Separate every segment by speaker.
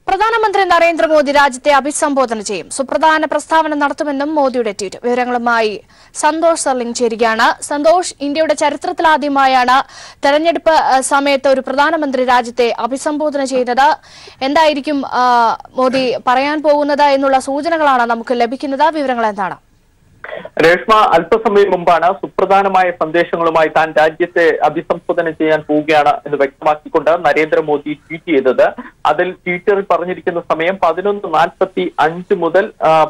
Speaker 1: പ്രധാനമന്ത്രി നരേന്ദ്രമോദി രാജ്യത്തെ അഭിസംബോധന ചെയ്യും. സുപ്രധാന പ്രസ്താവന നടത്തുമെന്നും മോദിയുടെ ട്വീറ്റ്. വിവരങ്ങളുമായി സന്തോഷ് സർലിംഗ് ചേരുകയാണ്. സന്തോഷ്, ഇന്ത്യയുടെ ചരിത്രത്തിലാദ്യമായാണ് തെരഞ്ഞെടുപ്പ് സമയത്ത് ഒരു പ്രധാനമന്ത്രി രാജ്യത്തെ അഭിസംബോധന ചെയ്യുന്നത്. എന്തായിരിക്കും മോദി പറയാൻ പോകുന്നത് എന്നുള്ള സൂചനകളാണ് നമുക്ക് ലഭിക്കുന്നത്. വിവരങ്ങൾ എന്താണ്?
Speaker 2: രേഷ്മ, അല്പസമയം മുമ്പാണ് സുപ്രധാനമായ സന്ദേശങ്ങളുമായി താൻ രാജ്യത്തെ അഭിസംബോധന ചെയ്യാൻ പോവുകയാണ് എന്ന് വ്യക്തമാക്കിക്കൊണ്ട് നരേന്ദ്രമോദി ട്വീറ്റ് ചെയ്തത്. അതിൽ ട്വിറ്ററിൽ പറഞ്ഞിരിക്കുന്ന സമയം 11:45 മുതൽ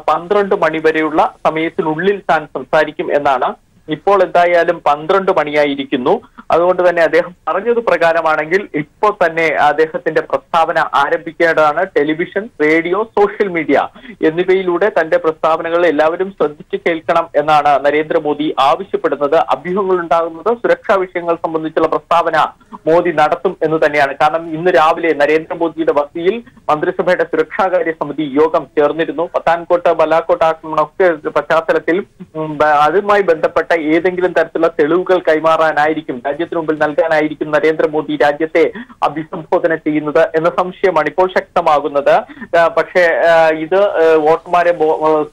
Speaker 2: 12 മണി വരെയുള്ള സമയത്തിനുള്ളിൽ താൻ സംസാരിക്കും എന്നാണ്. ഇപ്പോൾ എന്തായാലും 12 മണിയായിരിക്കുന്നു. അതുകൊണ്ട് തന്നെ അദ്ദേഹം പറഞ്ഞത് പ്രകാരമാണെങ്കിൽ ഇപ്പോൾ തന്നെ അദ്ദേഹത്തിന്റെ പ്രസ്താവന ആരംഭിക്കേണ്ടതാണ്. ടെലിവിഷൻ, റേഡിയോ, സോഷ്യൽ മീഡിയ എന്നിവയിലൂടെ തന്റെ പ്രസ്താവനകൾ എല്ലാവരും ശ്രദ്ധിച്ചു കേൾക്കണം എന്നാണ് നരേന്ദ്രമോദി ആവശ്യപ്പെടുന്നത്. അഭ്യൂഹങ്ങൾ ഉണ്ടാകുന്നത് സുരക്ഷാ വിഷയങ്ങൾ സംബന്ധിച്ചുള്ള പ്രസ്താവന മോദി നടത്തും എന്ന് തന്നെയാണ്. കാരണം ഇന്ന് രാവിലെ നരേന്ദ്രമോദിയുടെ വസതിയിൽ മന്ത്രിസഭയുടെ സുരക്ഷാകാര്യ സമിതി യോഗം ചേർന്നിരുന്നു. പത്താൻകോട്ട്, ബലാക്കോട്ട് ആക്രമണമൊക്കെ പശ്ചാത്തലത്തിൽ അതുമായി ബന്ധപ്പെട്ട ഏതെങ്കിലും തരത്തിലുള്ള തെളിവുകൾ കൈമാറാനായിരിക്കും, രാജ്യത്തിന് മുമ്പിൽ നൽകാനായിരിക്കും നരേന്ദ്രമോദി രാജ്യത്തെ അഭിസംബോധന ചെയ്യുന്നത് എന്ന സംശയമാണ് ഇപ്പോൾ ശക്തമാകുന്നത്. പക്ഷേ ഇത് വോട്ടർമാരെ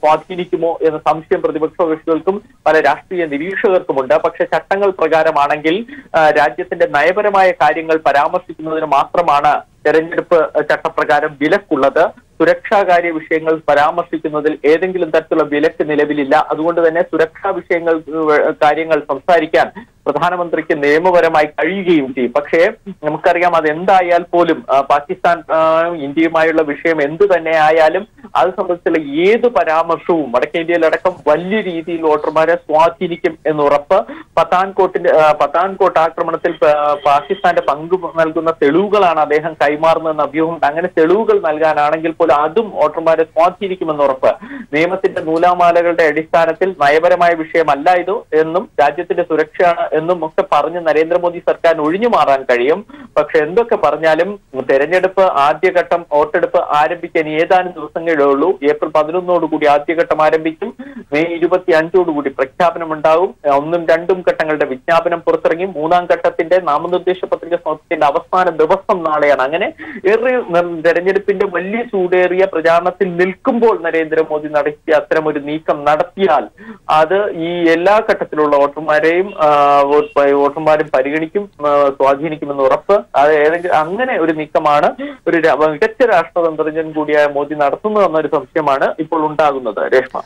Speaker 2: സ്വാധീനിക്കുമോ എന്ന സംശയം പ്രതിപക്ഷ കക്ഷികൾക്കും പല രാഷ്ട്രീയ നിരീക്ഷകർക്കുമുണ്ട്. പക്ഷെ ചട്ടങ്ങൾ പ്രകാരമാണെങ്കിൽ രാജ്യത്തിന്റെ നയപരമായ കാര്യങ്ങൾ പരാമർശിക്കുന്നതിന് മാത്രമാണ് തെരഞ്ഞെടുപ്പ് ചട്ടപ്രകാരം വിലക്കുള്ളത്. സുരക്ഷാകാര്യ വിഷയങ്ങൾ പരാമർശിക്കുന്നതിൽ ഏതെങ്കിലും തരത്തിലുള്ള വിലക്ക് നിലവിലില്ല. അതുകൊണ്ട് തന്നെ സുരക്ഷാ കാര്യങ്ങൾ സംസാരിക്കാൻ പ്രധാനമന്ത്രിക്ക് നിയമപരമായി കഴിയുകയും ചെയ്യും. പക്ഷേ നമുക്കറിയാം, അതെന്തായാൽ പോലും പാകിസ്ഥാൻ ഇന്ത്യയുമായുള്ള വിഷയം എന്തു തന്നെ ആയാലും അത് സംബന്ധിച്ചുള്ള ഏത് പരാമർശവും വടക്കേന്ത്യയിലടക്കം വലിയ രീതിയിൽ വോട്ടർമാരെ സ്വാധീനിക്കും എന്നുറപ്പ്. പത്താൻകോട്ട് ആക്രമണത്തിൽ പാകിസ്ഥാന്റെ പങ്ക് നൽകുന്ന തെളിവുകളാണ് അദ്ദേഹം കൈമാറുന്നതെന്ന് അഭ്യൂഹം. അങ്ങനെ തെളിവുകൾ നൽകാനാണെങ്കിൽ പോലും അതും വോട്ടർമാരെ സ്വാധീനിക്കുമെന്ന് ഉറപ്പ്. നിയമത്തിന്റെ നൂലാമാലകളുടെ അടിസ്ഥാനത്തിൽ നയപരമായ വിഷയമല്ല ഇത് എന്നും രാജ്യത്തിന്റെ സുരക്ഷയാണ് എന്നും ഒക്കെ പറഞ്ഞ് നരേന്ദ്രമോദി സർക്കാരിന് ഒഴിഞ്ഞു മാറാൻ കഴിയും. പക്ഷെ എന്തൊക്കെ പറഞ്ഞാലും തെരഞ്ഞെടുപ്പ് ആദ്യഘട്ടം വോട്ടെടുപ്പ് ആരംഭിക്കാൻ ഏതാനും ദിവസങ്ങളേ ഉള്ളൂ. ഏപ്രിൽ 11 ആദ്യഘട്ടം ആരംഭിക്കും. മെയ് 25 പ്രഖ്യാപനം ഉണ്ടാവും. 1ഉം 2ഉം ഘട്ടങ്ങളുടെ വിജ്ഞാപനം പുറത്തിറങ്ങി. 3ാം ഘട്ടത്തിന്റെ നാമനിർദ്ദേശ പത്രിക സമർപ്പിക്കേണ്ട അവസാന ദിവസം നാളെയാണ്. അങ്ങനെ തെരഞ്ഞെടുപ്പിന്റെ വലിയ ചൂടേറിയ പ്രചാരണത്തിൽ നിൽക്കുമ്പോൾ നരേന്ദ്രമോദി നടത്തിയ അത്തരമൊരു നീക്കം നടത്തിയാൽ അത് ഈ എല്ലാ ഘട്ടത്തിലുള്ള വോട്ടർമാരും പരിഗണിക്കും, സ്വാധീനിക്കുമെന്ന് ഉറപ്പ്. അത് അങ്ങനെ ഒരു നീക്കമാണ് ഒരു മികച്ച രാഷ്ട്രതന്ത്രജ്ഞൻ കൂടിയായ മോദി നടത്തുന്നതെന്നൊരു സംശയമാണ് ഇപ്പോൾ ഉണ്ടാകുന്നത്. രേഷ്മ,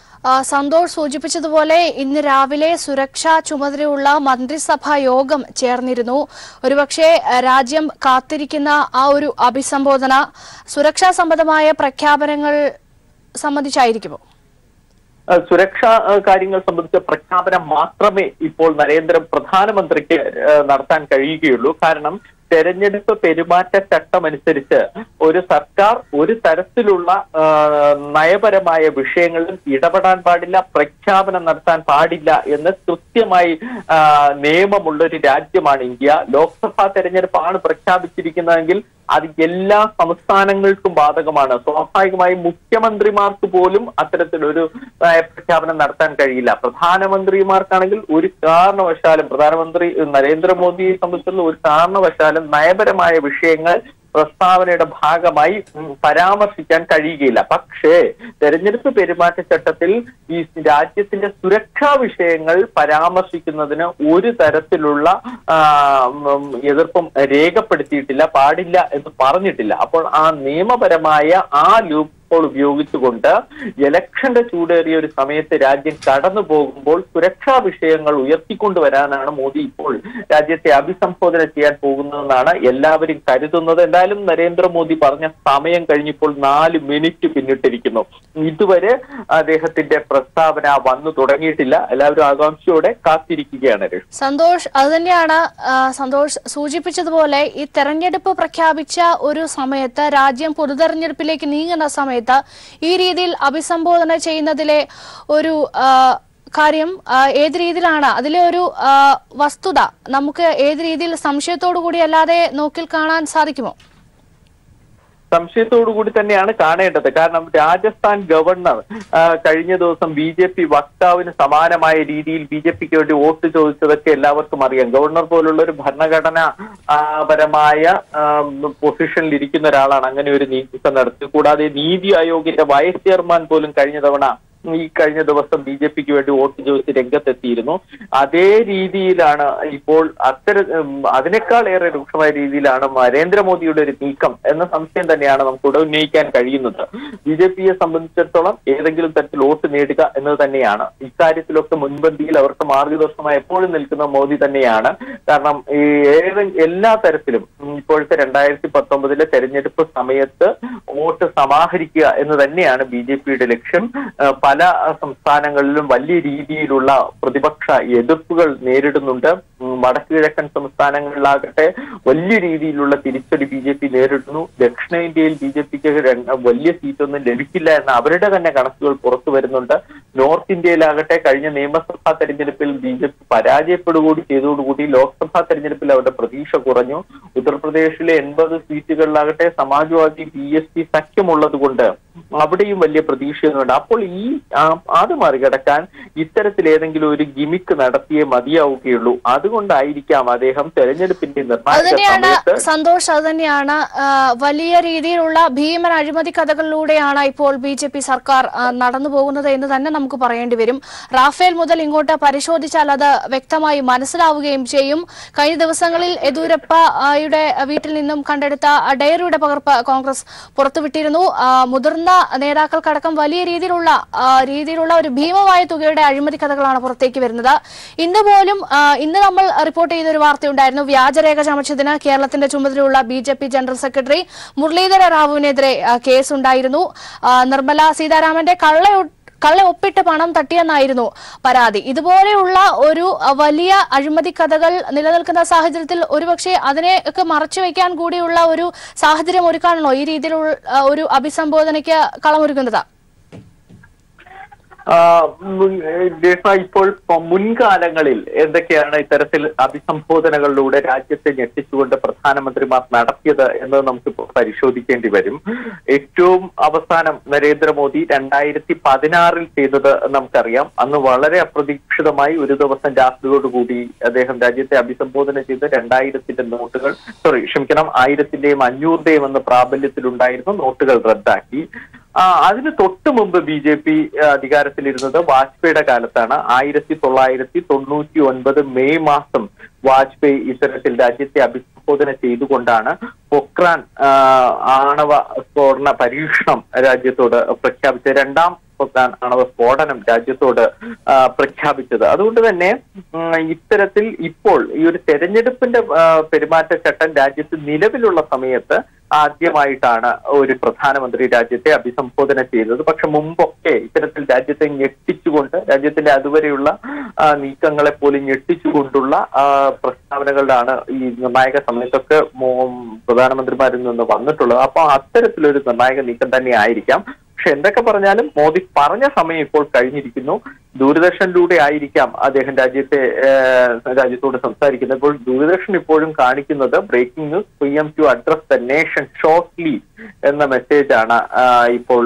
Speaker 1: സന്തോഷ് സൂചിപ്പിച്ചതുപോലെ ഇന്ന് രാവിലെ സുരക്ഷാ ചുമതലയുള്ള മന്ത്രിസഭാ യോഗം ചേർന്നിരുന്നു. ഒരുപക്ഷെ രാജ്യം കാത്തിരിക്കുന്ന ആ ഒരു അഭിസംബോധന സുരക്ഷാ സംബന്ധമായ പ്രഖ്യാപനങ്ങൾ സംബന്ധിച്ചായിരിക്കുമോ?
Speaker 2: സുരക്ഷാ കാര്യങ്ങൾ സംബന്ധിച്ച പ്രഖ്യാപനം മാത്രമേ ഇപ്പോൾ പ്രധാനമന്ത്രിക്ക് നടത്താൻ കഴിയുകയുള്ളൂ. കാരണം തെരഞ്ഞെടുപ്പ് പെരുമാറ്റച്ചട്ടമനുസരിച്ച് ഒരു സർക്കാർ ഒരു തരത്തിലുള്ള നയപരമായ വിഷയങ്ങളിലും ഇടപെടാൻ പാടില്ല, പ്രഖ്യാപനം നടത്താൻ പാടില്ല എന്ന് കൃത്യമായി നിയമമുള്ള ഒരു രാജ്യമാണ് ഇന്ത്യ. ലോക്സഭാ തെരഞ്ഞെടുപ്പാണ് പ്രഖ്യാപിച്ചിരിക്കുന്നതെങ്കിൽ അത് എല്ലാ സംസ്ഥാനങ്ങൾക്കും ബാധകമാണ്. സ്വാഭാവികമായും മുഖ്യമന്ത്രിമാർക്ക് പോലും അത്തരത്തിലൊരു പ്രഖ്യാപനം നടത്താൻ കഴിയില്ല. പ്രധാനമന്ത്രിമാർക്കാണെങ്കിൽ ഒരു കാരണവശാലും പ്രധാനമന്ത്രി നരേന്ദ്രമോദിയെ സംബന്ധിച്ചുള്ള ഒരു കാരണവശാലും നയപരമായ വിഷയങ്ങൾ പ്രസ്താവനയുടെ ഭാഗമായി പരാമർശിക്കാൻ കഴിയുകയില്ല. പക്ഷേ തെരഞ്ഞെടുപ്പ് പെരുമാറ്റച്ചട്ടത്തിൽ ഈ രാജ്യത്തിന്റെ സുരക്ഷാ വിഷയങ്ങൾ പരാമർശിക്കുന്നതിന് ഒരു തരത്തിലുള്ള എതിർപ്പും രേഖപ്പെടുത്തിയിട്ടില്ല, പാടില്ല എന്ന് പറഞ്ഞിട്ടില്ല. അപ്പോൾ ആ നിയമപരമായ ആ ലൂപ്പ് ഉപയോഗിച്ചുകൊണ്ട് ഇലക്ഷന്റെ ചൂടേറിയ ഒരു സമയത്ത് രാജ്യം കടന്നു പോകുമ്പോൾ സുരക്ഷാ വിഷയങ്ങൾ ഉയർത്തിക്കൊണ്ടുവരാനാണ് മോദി ഇപ്പോൾ രാജ്യത്തെ അഭിസംബോധന ചെയ്യാൻ പോകുന്നതെന്നാണ് എല്ലാവരും കരുതുന്നത്. എന്തായാലും നരേന്ദ്രമോദി പറഞ്ഞ സമയം കഴിഞ്ഞിപ്പോൾ 4 മിനിറ്റ് പിന്നിട്ടിരിക്കുന്നു. ഇതുവരെ അദ്ദേഹത്തിന്റെ പ്രസ്താവന വന്നു തുടങ്ങിയിട്ടില്ല. എല്ലാവരും ആകാംക്ഷയോടെ കാത്തിരിക്കുകയാണ്.
Speaker 1: സന്തോഷ്, അതുതന്നെയാണ് സന്തോഷ് സൂചിപ്പിച്ചതുപോലെ ഈ തെരഞ്ഞെടുപ്പ് പ്രഖ്യാപിച്ച ഒരു സമയത്ത് രാജ്യം പൊതുതെരഞ്ഞെടുപ്പിലേക്ക് നീങ്ങുന്ന സമയത്ത് ഈ രീതിയിൽ അഭിസംബോധന ചെയ്യുന്നതിലെ ഒരു കാര്യം ഏത് രീതിയിലാണ്, അതിലെ ഒരു വസ്തുത നമുക്ക് ഏത് രീതിയിൽ സംശയത്തോടു കൂടി അല്ലാതെ നോക്കിൽ കാണാൻ സാധിക്കുമോ?
Speaker 2: സംശയത്തോടു കൂടി തന്നെയാണ് കാണേണ്ടത്. കാരണം രാജസ്ഥാൻ ഗവർണർ കഴിഞ്ഞ ദിവസം BJP വക്താവിന് സമാനമായ രീതിയിൽ BJPക്ക് വേണ്ടി വോട്ട് ചോദിച്ചതൊക്കെ എല്ലാവർക്കും അറിയാം. ഗവർണർ പോലുള്ള ഒരു ഭരണഘടനാ പരമായ പൊസിഷനിൽ ഇരിക്കുന്ന ഒരാളാണ് അങ്ങനെ ഒരു നീക്കം നടത്തിയത്. കൂടാതെ നീതി ആയോഗിന്റെ വൈസ് ചെയർമാൻ പോലും കഴിഞ്ഞ ദിവസം BJPക്ക് വേണ്ടി വോട്ട് ചോദിച്ച് രംഗത്തെത്തിയിരുന്നു. അതേ രീതിയിലാണ് ഇപ്പോൾ അതിനേക്കാൾ ഏറെ രൂക്ഷമായ രീതിയിലാണ് നരേന്ദ്രമോദിയുടെ ഒരു നീക്കം എന്ന സംശയം തന്നെയാണ് നമുക്ക് ഉന്നയിക്കാൻ കഴിയുന്നത്. BJPയെ സംബന്ധിച്ചിടത്തോളം ഏതെങ്കിലും തരത്തിൽ വോട്ട് നേടുക എന്നത് തന്നെയാണ് ഇക്കാര്യത്തിലൊക്കെ മുൻപന്തിയിൽ അവർക്ക് മാർഗദർശനമായി എപ്പോഴും നിൽക്കുന്ന മോദി തന്നെയാണ്. കാരണം എല്ലാ തരത്തിലും ഇപ്പോഴത്തെ 2019 തെരഞ്ഞെടുപ്പ് സമയത്ത് വോട്ട് സമാഹരിക്കുക എന്ന് തന്നെയാണ് BJPയുടെ ലക്ഷ്യം. പല സംസ്ഥാനങ്ങളിലും വലിയ രീതിയിലുള്ള പ്രതിപക്ഷ എതിർപ്പുകൾ നേരിടുന്നുണ്ട്. വടക്ക് കിഴക്കൻ സംസ്ഥാനങ്ങളിലാകട്ടെ വലിയ രീതിയിലുള്ള തിരിച്ചടി BJP നേരിടുന്നു. ദക്ഷിണേന്ത്യയിൽ BJPക്ക് വലിയ സീറ്റൊന്നും ലഭിക്കില്ല എന്ന അവരുടെ തന്നെ കണക്കുകൾ പുറത്തു വരുന്നുണ്ട്. നോർത്ത് ഇന്ത്യയിലാകട്ടെ കഴിഞ്ഞ നിയമസഭാ തെരഞ്ഞെടുപ്പിൽ BJP പരാജയപ്പെടുകൂടി ചെയ്തതോടുകൂടി ലോക്സഭാ തെരഞ്ഞെടുപ്പിൽ അവരുടെ പ്രതീക്ഷ കുറഞ്ഞു. ഉത്തർപ്രദേശിലെ 80 സീറ്റുകളിലാകട്ടെ സമാജ്വാദി BSP സഖ്യമുള്ളത് കൊണ്ട് അവിടെയും വലിയ പ്രതീക്ഷയൊന്നുണ്ട്. അപ്പോൾ അത് മറികടക്കാൻ ഇത്തരത്തിൽ ഏതെങ്കിലും ഒരു ഗിമിക്ക് നടത്തിയേ മതിയാവുകയുള്ളൂ. അതുകൊണ്ടായിരിക്കാം അദ്ദേഹം തെരഞ്ഞെടുപ്പിന്റെ നിർണായക
Speaker 1: സന്തോഷ് അത് തന്നെയാണ് വലിയ രീതിയിലുള്ള ഭീമൻ അഴിമതി കഥകളിലൂടെയാണ് ഇപ്പോൾ BJP സർക്കാർ നടന്നു പോകുന്നത് എന്ന് തന്നെ നമുക്ക് പറയേണ്ടി വരും. റാഫേൽ മുതൽ ഇങ്ങോട്ട് പരിശോധിച്ചാൽ അത് വ്യക്തമായി മനസ്സിലാവുകയും ചെയ്യും. കഴിഞ്ഞ ദിവസങ്ങളിൽ യെദ്യൂരപ്പയുടെ വീട്ടിൽ നിന്നും കണ്ടെടുത്ത ഡയറിയുടെ പകർപ്പ് കോൺഗ്രസ് പുറത്തുവിട്ടിരുന്നു. മുതിർന്ന നേതാക്കൾക്കടക്കം വലിയ രീതിയിലുള്ള ഒരു ഭീമമായ തുകയുടെ അഴിമതി കഥകളാണ് പുറത്തേക്ക് വരുന്നത്. ഇന്ന് നമ്മൾ റിപ്പോർട്ട് ചെയ്ത ഒരു വാർത്തയുണ്ടായിരുന്നു. വ്യാജരേഖ ചമച്ചതിന് കേരളത്തിന്റെ ചുമതലയുള്ള BJP ജനറൽ സെക്രട്ടറി മുരളീധര റാവുവിനെതിരെ കേസുണ്ടായിരുന്നു. നിർമ്മല സീതാരാമന്റെ കള്ള ഒപ്പിട്ട് പണം തട്ടിയെന്നായിരുന്നു പരാതി. ഇതുപോലെയുള്ള ഒരു വലിയ അഴിമതി കഥകൾ നിലനിൽക്കുന്ന സാഹചര്യത്തിൽ ഒരുപക്ഷെ അതിനെയൊക്കെ മറച്ചുവെക്കാൻ കൂടിയുള്ള ഒരു സാഹചര്യം ഒരുക്കാണല്ലോ ഈ രീതിയിലുള്ള ഒരു അഭിസംബോധനയ്ക്ക് കളമൊരുക്കുന്നത്?
Speaker 2: ഇപ്പോൾ മുൻകാലങ്ങളിൽ എന്തൊക്കെയാണ് ഇത്തരത്തിൽ അഭിസംബോധനകളിലൂടെ രാജ്യത്തെ ഞെട്ടിച്ചുകൊണ്ട് പ്രധാനമന്ത്രിമാർ നടത്തിയത് എന്നത് നമുക്കിപ്പോൾ പരിശോധിക്കേണ്ടി വരും. ഏറ്റവും അവസാനം നരേന്ദ്രമോദി 2016 ചെയ്തത് നമുക്കറിയാം. അന്ന് വളരെ അപ്രതീക്ഷിതമായി ഒരു ദിവസം രാത്രിയോടുകൂടി അദ്ദേഹം രാജ്യത്തെ അഭിസംബോധന ചെയ്ത് 2000-ന്റെ നോട്ടുകൾ 1000-ന്റെയും 500-ന്റെയും എന്ന പ്രാബല്യത്തിലുണ്ടായിരുന്ന നോട്ടുകൾ റദ്ദാക്കി. അതിന് തൊട്ടു മുമ്പ് BJP അധികാരത്തിലിരുന്നത് വാജ്പേയിയുടെ കാലത്താണ്. 1999 മെയ് മാസം വാജ്പേയി ഇത്തരത്തിൽ രാജ്യത്തെ അഭിസംബോധന ചെയ്തുകൊണ്ടാണ് പൊക്രാൻ ആണവ സ്ഫോടന പരീക്ഷണം രാജ്യത്തോട് പ്രഖ്യാപിച്ചത്. രണ്ടാം ആണവ സ്ഫോടനം രാജ്യത്തോട് പ്രഖ്യാപിച്ചത്. അതുകൊണ്ട് തന്നെ ഇത്തരത്തിൽ ഇപ്പോൾ ഈ ഒരു തെരഞ്ഞെടുപ്പിന്റെ പെരുമാറ്റച്ചട്ടം രാജ്യത്ത് നിലവിലുള്ള സമയത്ത് ആദ്യമായിട്ടാണ് ഒരു പ്രധാനമന്ത്രി രാജ്യത്തെ അഭിസംബോധന ചെയ്തത്. പക്ഷെ മുമ്പൊക്കെ ഇത്തരത്തിൽ രാജ്യത്തെ ഞെട്ടിച്ചുകൊണ്ട് രാജ്യത്തിന്റെ അതുവരെയുള്ള നീക്കങ്ങളെ പോലും ഞെട്ടിച്ചുകൊണ്ടുള്ള പ്രസ്താവനകളിലാണ് ഈ നിർണായക സമയത്തൊക്കെ പ്രധാനമന്ത്രിമാരിൽ നിന്ന് വന്നിട്ടുള്ളത്. അപ്പൊ അത്തരത്തിലൊരു നിർണായക നീക്കം തന്നെ ആയിരിക്കാം. പക്ഷെ എന്തൊക്കെ പറഞ്ഞാലും മോദി പറഞ്ഞ സമയം ഇപ്പോൾ കഴിഞ്ഞിരിക്കുന്നു. ദൂരദർശനിലൂടെ ആയിരിക്കാം അദ്ദേഹം രാജ്യത്തോട് സംസാരിക്കുന്നത്. ഇപ്പോൾ ദൂരദർശൻ ഇപ്പോഴും കാണിക്കുന്നത് breaking news PM to address the nation shortly എന്ന മെസ്സേജാണ് ഇപ്പോൾ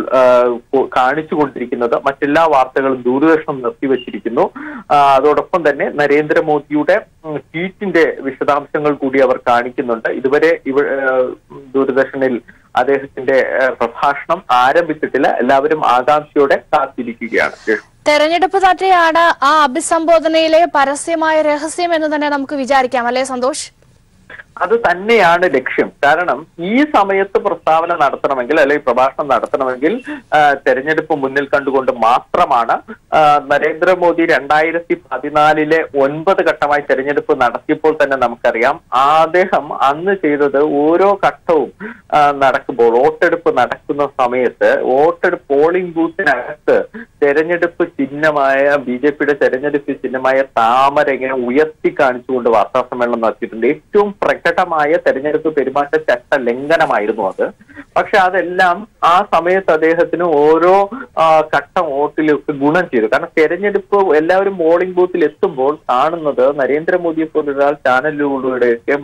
Speaker 2: കാണിച്ചുകൊണ്ടിരിക്കുന്നത്. മറ്റെല്ലാ വാർത്തകളും ദൂരദർശനം നിർത്തിവെച്ചിരിക്കുന്നു. അതോടൊപ്പം തന്നെ നരേന്ദ്രമോദിയുടെ ട്വീറ്റിന്റെ വിശദാംശങ്ങൾ കൂടി അവർ കാണിക്കുന്നുണ്ട്. ഇതുവരെ ദൂരദർശനിൽ അദ്ദേഹത്തിന്റെ പ്രഭാഷണം ആരംഭിച്ചിട്ടില്ല. എല്ലാവരും ആകാംക്ഷയോടെ കാത്തിരിക്കുകയാണ്.
Speaker 1: തെരഞ്ഞെടുപ്പ് തന്നെയാണ് ആ അഭിസംബോധനയിലെ പരസ്യമായ രഹസ്യം എന്ന് തന്നെ നമുക്ക് വിചാരിക്കാം, അല്ലേ സന്തോഷ്?
Speaker 2: അത് തന്നെയാണ് ലക്ഷ്യം. കാരണം ഈ സമയത്ത് പ്രസ്താവന നടത്തണമെങ്കിൽ അല്ലെങ്കിൽ പ്രഭാഷണം നടത്തണമെങ്കിൽ തെരഞ്ഞെടുപ്പ് മുന്നിൽ കണ്ടുകൊണ്ട് മാത്രമാണ്. നരേന്ദ്രമോദി 2014 9 ഘട്ടമായി തെരഞ്ഞെടുപ്പ് നടത്തിയപ്പോൾ തന്നെ നമുക്കറിയാം അദ്ദേഹം അന്ന് ചെയ്തത് ഓരോ ഘട്ടവും നടക്കുമ്പോൾ വോട്ടെടുപ്പ് നടക്കുന്ന സമയത്ത് പോളിംഗ് ബൂത്തിനകത്ത് തെരഞ്ഞെടുപ്പ് ചിഹ്നമായ BJPയുടെ തെരഞ്ഞെടുപ്പ് ചിഹ്നമായ താമര ഇങ്ങനെ ഉയർത്തി കാണിച്ചുകൊണ്ട് വാർത്താ സമ്മേളനം നടത്തിയിട്ടുണ്ട്. ഏറ്റവും പ്രകടമായ തെരഞ്ഞെടുപ്പ് പെരുമാറ്റച്ചട്ട ലംഘനമായിരുന്നു അത്. പക്ഷെ അതെല്ലാം ആ സമയത്ത് അദ്ദേഹത്തിന് ഓരോ ഘട്ടം വോട്ടിലൊക്കെ ഗുണം ചെയ്തു. കാരണം തെരഞ്ഞെടുപ്പ് എല്ലാവരും പോളിംഗ് ബൂത്തിൽ എത്തുമ്പോൾ കാണുന്നത് നരേന്ദ്രമോദിയെ പോലൊരാൾ ചാനലിലൂടെയൊക്കെ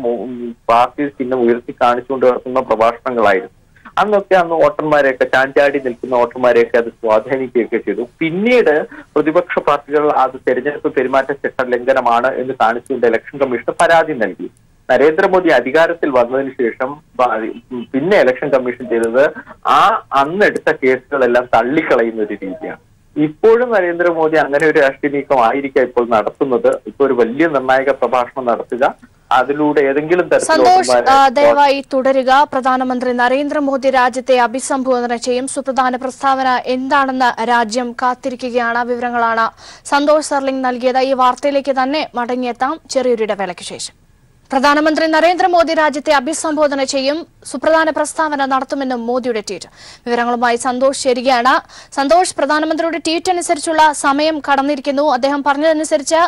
Speaker 2: പാർട്ടി ചിഹ്നം ഉയർത്തി കാണിച്ചുകൊണ്ട് നടത്തുന്ന പ്രഭാഷണങ്ങളായിരുന്നു. അന്ന് വോട്ടർമാരെയൊക്കെ ചാഞ്ചാടി നിൽക്കുന്ന വോട്ടർമാരെയൊക്കെ അത് സ്വാധീനിക്കുകയൊക്കെ ചെയ്തു. പിന്നീട് പ്രതിപക്ഷ പാർട്ടികൾ അത് തെരഞ്ഞെടുപ്പ് പെരുമാറ്റച്ചട്ട ലംഘനമാണ് എന്ന് കാണിച്ചുകൊണ്ട് ഇലക്ഷൻ കമ്മീഷന് പരാതി നൽകി. നരേന്ദ്രമോദി അധികാരത്തിൽ വന്നതിന് ശേഷം പിന്നെ ഇലക്ഷൻ കമ്മീഷൻ ചെയ്തത് അന്നെടുത്ത കേസുകളെല്ലാം തള്ളിക്കളയുന്ന ഒരു രീതിയാണ്. ഇപ്പോഴും നരേന്ദ്രമോദി അങ്ങനെ ഒരു രാഷ്ട്രീയ നീക്കം ആയിരിക്കാം ഇപ്പോൾ നടത്തുന്നത്. ഇപ്പൊ ഒരു വലിയ നിർണായക പ്രഭാഷണം നടത്തുക, അതിലൂടെ ഏതെങ്കിലും
Speaker 1: സന്തോഷ് ദയവായി തുടരുക. പ്രധാനമന്ത്രി നരേന്ദ്രമോദി രാജ്യത്തെ അഭിസംബോധന ചെയ്യും. സുപ്രധാന പ്രസ്താവന എന്താണെന്ന് രാജ്യം കാത്തിരിക്കുകയാണ്. വിവരങ്ങളാണ് സന്തോഷ് സർലിംഗ് നൽകിയത്. ഈ വാർത്തയിലേക്ക് തന്നെ മടങ്ങിയെത്താം ചെറിയൊരു ഇടവേളയ്ക്ക് ശേഷം. പ്രധാനമന്ത്രി നരേന്ദ്രമോദി രാജ്യത്തെ അഭിസംബോധന ചെയ്യും. സുപ്രധാന പ്രസ്താവന നടത്തുമെന്നും മോദിയുടെ ട്വീറ്റ്. വിവരങ്ങളുമായി സന്തോഷ് ചേരുകയാണ്. സന്തോഷ്, പ്രധാനമന്ത്രിയുടെ ട്വീറ്റ് അനുസരിച്ചുള്ള സമയം കടന്നിരിക്കുന്നു. അദ്ദേഹം പറഞ്ഞതനുസരിച്ച്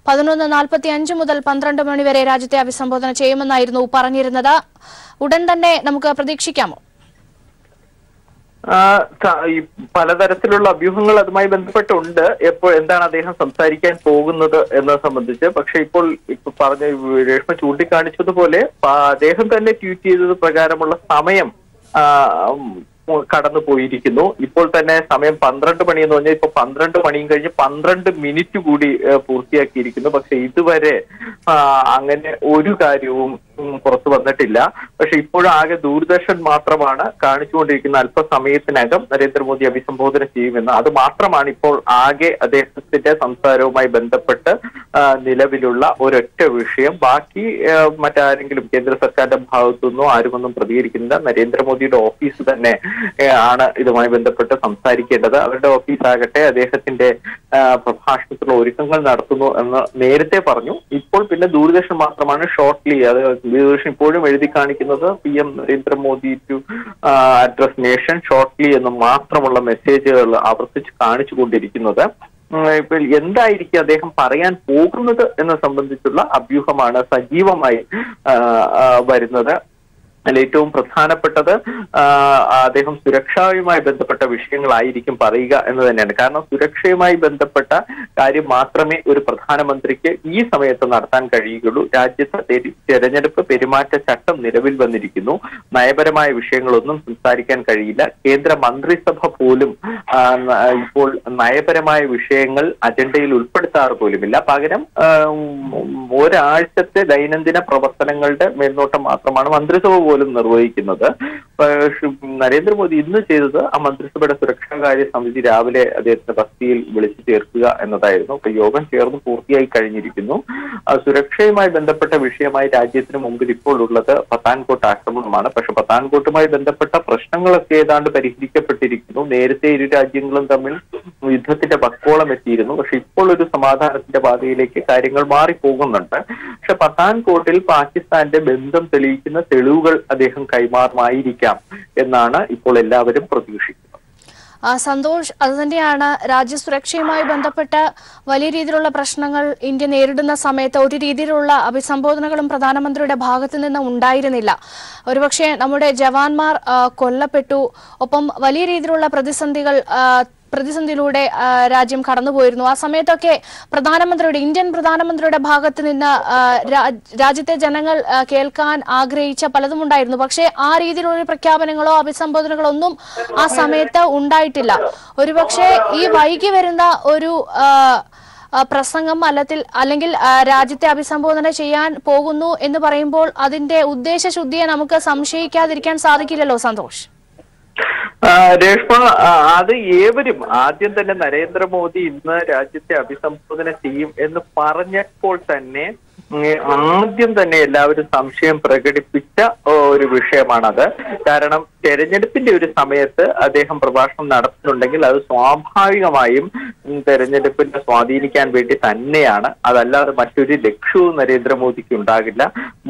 Speaker 1: 11:45 മുതൽ 12 മണി വരെ രാജ്യത്തെ അഭിസംബോധന ചെയ്യുമെന്നായിരുന്നു പറഞ്ഞിരുന്നത്. ഉടൻ തന്നെ നമുക്ക് പ്രതീക്ഷിക്കാമോ?
Speaker 2: പലതരത്തിലുള്ള അഭ്യൂഹങ്ങൾ അതുമായി ബന്ധപ്പെട്ടുണ്ട്. എന്താണ് അദ്ദേഹം സംസാരിക്കാൻ പോകുന്നത് എന്നത് സംബന്ധിച്ച്. പക്ഷെ ഇപ്പോൾ പറഞ്ഞ രേഷ്മ ചൂണ്ടിക്കാണിച്ചതുപോലെ അദ്ദേഹം തന്നെ ട്വീറ്റ് ചെയ്തത് പ്രകാരമുള്ള സമയം കടന്നു പോയിരിക്കുന്നു. ഇപ്പോൾ തന്നെ സമയം 12 മണി എന്ന് പറഞ്ഞാൽ ഇപ്പൊ 12 മണിയും കഴിഞ്ഞ് 12 മിനിറ്റ് കൂടി പൂർത്തിയാക്കിയിരിക്കുന്നു. പക്ഷെ ഇതുവരെ അങ്ങനെ ഒരു കാര്യവും പുറത്തു വന്നിട്ടില്ല. പക്ഷെ ഇപ്പോഴും ആകെ ദൂരദർശൻ മാത്രമാണ് കാണിച്ചുകൊണ്ടിരിക്കുന്ന അല്പസമയത്തിനകം നരേന്ദ്രമോദി അഭിസംബോധന ചെയ്യുമെന്ന്. അത് മാത്രമാണ് ഇപ്പോൾ ആകെ അദ്ദേഹത്തിന്റെ സംസാരവുമായി ബന്ധപ്പെട്ട് നിലവിലുള്ള ഒരൊറ്റ വിഷയം. ബാക്കി മറ്റാരെങ്കിലും കേന്ദ്ര സർക്കാരിന്റെ ഭാഗത്തുനിന്നോ ആരുമൊന്നും പ്രതികരിക്കുന്നില്ല. നരേന്ദ്രമോദിയുടെ ഓഫീസ് തന്നെ ആണ് ഇതുമായി ബന്ധപ്പെട്ട് സംസാരിക്കേണ്ടത്. അവരുടെ ഓഫീസാകട്ടെ അദ്ദേഹത്തിന്റെ പ്രഭാഷണത്തിലുള്ള ഒരുക്കങ്ങൾ നടത്തുന്നു എന്ന് നേരത്തെ പറഞ്ഞു. ഇപ്പോൾ പിന്നെ ദൂരദർശൻ മാത്രമാണ് ഷോർട്ട്ലി, അത് ദൂരദർശൻ ഇപ്പോഴും എഴുതി കാണിക്കുന്നത് PM Narendra Modi to address nation shortly എന്ന് മാത്രമുള്ള മെസ്സേജുകൾ ആവർത്തിച്ച് കാണിച്ചുകൊണ്ടിരിക്കുന്നത്. ഇപ്പോൾ എന്തായിരിക്കും അദ്ദേഹം പറയാൻ പോകുന്നത് എന്നെ സംബന്ധിച്ചുള്ള അഭ്യൂഹമാണ് സജീവമായി വരുന്നത്. അതിൽ ഏറ്റവും പ്രധാനപ്പെട്ടത് അദ്ദേഹം സുരക്ഷയുമായി ബന്ധപ്പെട്ട വിഷയങ്ങളായിരിക്കും പറയുക എന്ന് തന്നെയാണ്. കാരണം സുരക്ഷയുമായി ബന്ധപ്പെട്ട കാര്യം മാത്രമേ ഒരു പ്രധാനമന്ത്രിക്ക് ഈ സമയത്ത് നടത്താൻ കഴിയുകയുള്ളൂ. രാജ്യത്ത് തെരഞ്ഞെടുപ്പ് പെരുമാറ്റച്ചട്ടം നിലവിൽ വന്നിരിക്കുന്നു. നയപരമായ വിഷയങ്ങളൊന്നും സംസാരിക്കാൻ കഴിയില്ല. കേന്ദ്ര മന്ത്രിസഭ പോലും ഇപ്പോൾ നയപരമായ വിഷയങ്ങൾ അജണ്ടയിൽ ഉൾപ്പെടുത്താറ് പോലുമില്ല. പകരം ഒരാഴ്ചത്തെ ദൈനംദിന പ്രവർത്തനങ്ങളുടെ മേൽനോട്ടം മാത്രമാണ് മന്ത്രിസഭ നിർവഹിക്കുന്നത്. നരേന്ദ്രമോദി ഇന്ന് ചെയ്തത് ആ മന്ത്രിസഭയുടെ സുരക്ഷാകാര്യ സമിതി രാവിലെ അദ്ദേഹത്തിന്റെ വസതിയിൽ വിളിച്ചു ചേർക്കുക എന്നതായിരുന്നു. അപ്പൊ യോഗം ചേർന്ന് പൂർത്തിയായി കഴിഞ്ഞിരിക്കുന്നു. സുരക്ഷയുമായി ബന്ധപ്പെട്ട വിഷയമായി രാജ്യത്തിന് മുമ്പിൽ ഇപ്പോൾ ഉള്ളത് പത്താൻകോട്ട് ആക്രമണമാണ്. പക്ഷെ പത്താൻകോട്ടുമായി ബന്ധപ്പെട്ട പ്രശ്നങ്ങളൊക്കെ ഏതാണ്ട് പരിഹരിക്കപ്പെട്ടിരിക്കുന്നു. നേരത്തെ ഇരു രാജ്യങ്ങളും തമ്മിൽ യുദ്ധത്തിന്റെ പക്കോളം എത്തിയിരുന്നു. പക്ഷെ ഇപ്പോൾ ഒരു സമാധാനത്തിന്റെ പാതയിലേക്ക് കാര്യങ്ങൾ മാറിപ്പോകുന്നുണ്ട്. പക്ഷെ പത്താൻകോട്ടിൽ പാകിസ്ഥാന്റെ ബന്ധം തെളിയിക്കുന്ന തെളിവുകൾ അദ്ദേഹം കൈമാറുമായിരിക്കാം എന്നാണ് ഇപ്പോൾ എല്ലാവരും പ്രതീക്ഷിക്കുന്നത്.
Speaker 1: സന്തോഷ്, അതുതന്നെയാണ് രാജ്യസുരക്ഷയുമായി ബന്ധപ്പെട്ട് വലിയ രീതിയിലുള്ള പ്രശ്നങ്ങൾ ഇന്ത്യ നേരിടുന്ന സമയത്ത് ഒരു രീതിയിലുള്ള അഭിസംബോധനകളും പ്രധാനമന്ത്രിയുടെ ഭാഗത്തു നിന്ന് ഉണ്ടായിരുന്നില്ല. ഒരുപക്ഷെ നമ്മുടെ ജവാന്മാർ കൊല്ലപ്പെട്ടു. ഒപ്പം വലിയ രീതിയിലുള്ള പ്രതിസന്ധിയിലൂടെ രാജ്യം കടന്നുപോയിരുന്നു. ആ സമയത്തൊക്കെ ഇന്ത്യൻ പ്രധാനമന്ത്രിയുടെ ഭാഗത്ത് നിന്ന് രാജ്യത്തെ ജനങ്ങൾ കേൾക്കാൻ ആഗ്രഹിച്ച പലതും ഉണ്ടായിരുന്നു. പക്ഷേ ആ രീതിയിലുള്ള പ്രഖ്യാപനങ്ങളോ അഭിസംബോധനകളോ ഒന്നും ആ സമയത്ത് ഉണ്ടായിട്ടില്ല. ഒരുപക്ഷെ ഈ വൈകി വരുന്ന ഒരു പ്രസംഗം അല്ലെങ്കിൽ രാജ്യത്തെ അഭിസംബോധന ചെയ്യാൻ പോകുന്നു എന്ന് പറയുമ്പോൾ അതിന്റെ ഉദ്ദേശശുദ്ധിയെ നമുക്ക് സംശയിക്കാതിരിക്കാൻ സാധിക്കില്ലല്ലോ സന്തോഷ്.
Speaker 2: രേഷ്മ, അത് ഏവരും ആദ്യം തന്നെ നരേന്ദ്രമോദി ഇന്ന് രാജ്യത്തെ അഭിസംബോധന ചെയ്യും എന്ന് പറഞ്ഞപ്പോൾ തന്നെ ആദ്യം തന്നെ എല്ലാവരും സംശയം പ്രകടിപ്പിച്ച ഒരു വിഷയമാണത്. കാരണം തെരഞ്ഞെടുപ്പിന്റെ ഒരു സമയത്ത് അദ്ദേഹം പ്രഭാഷണം നടത്തുന്നുണ്ടെങ്കിൽ അത് സ്വാഭാവികമായും തെരഞ്ഞെടുപ്പിനെ സ്വാധീനിക്കാൻ വേണ്ടി തന്നെയാണ്. അതല്ലാതെ മറ്റൊരു ലക്ഷ്യവും നരേന്ദ്രമോദിക്ക് ഉണ്ടാകില്ല.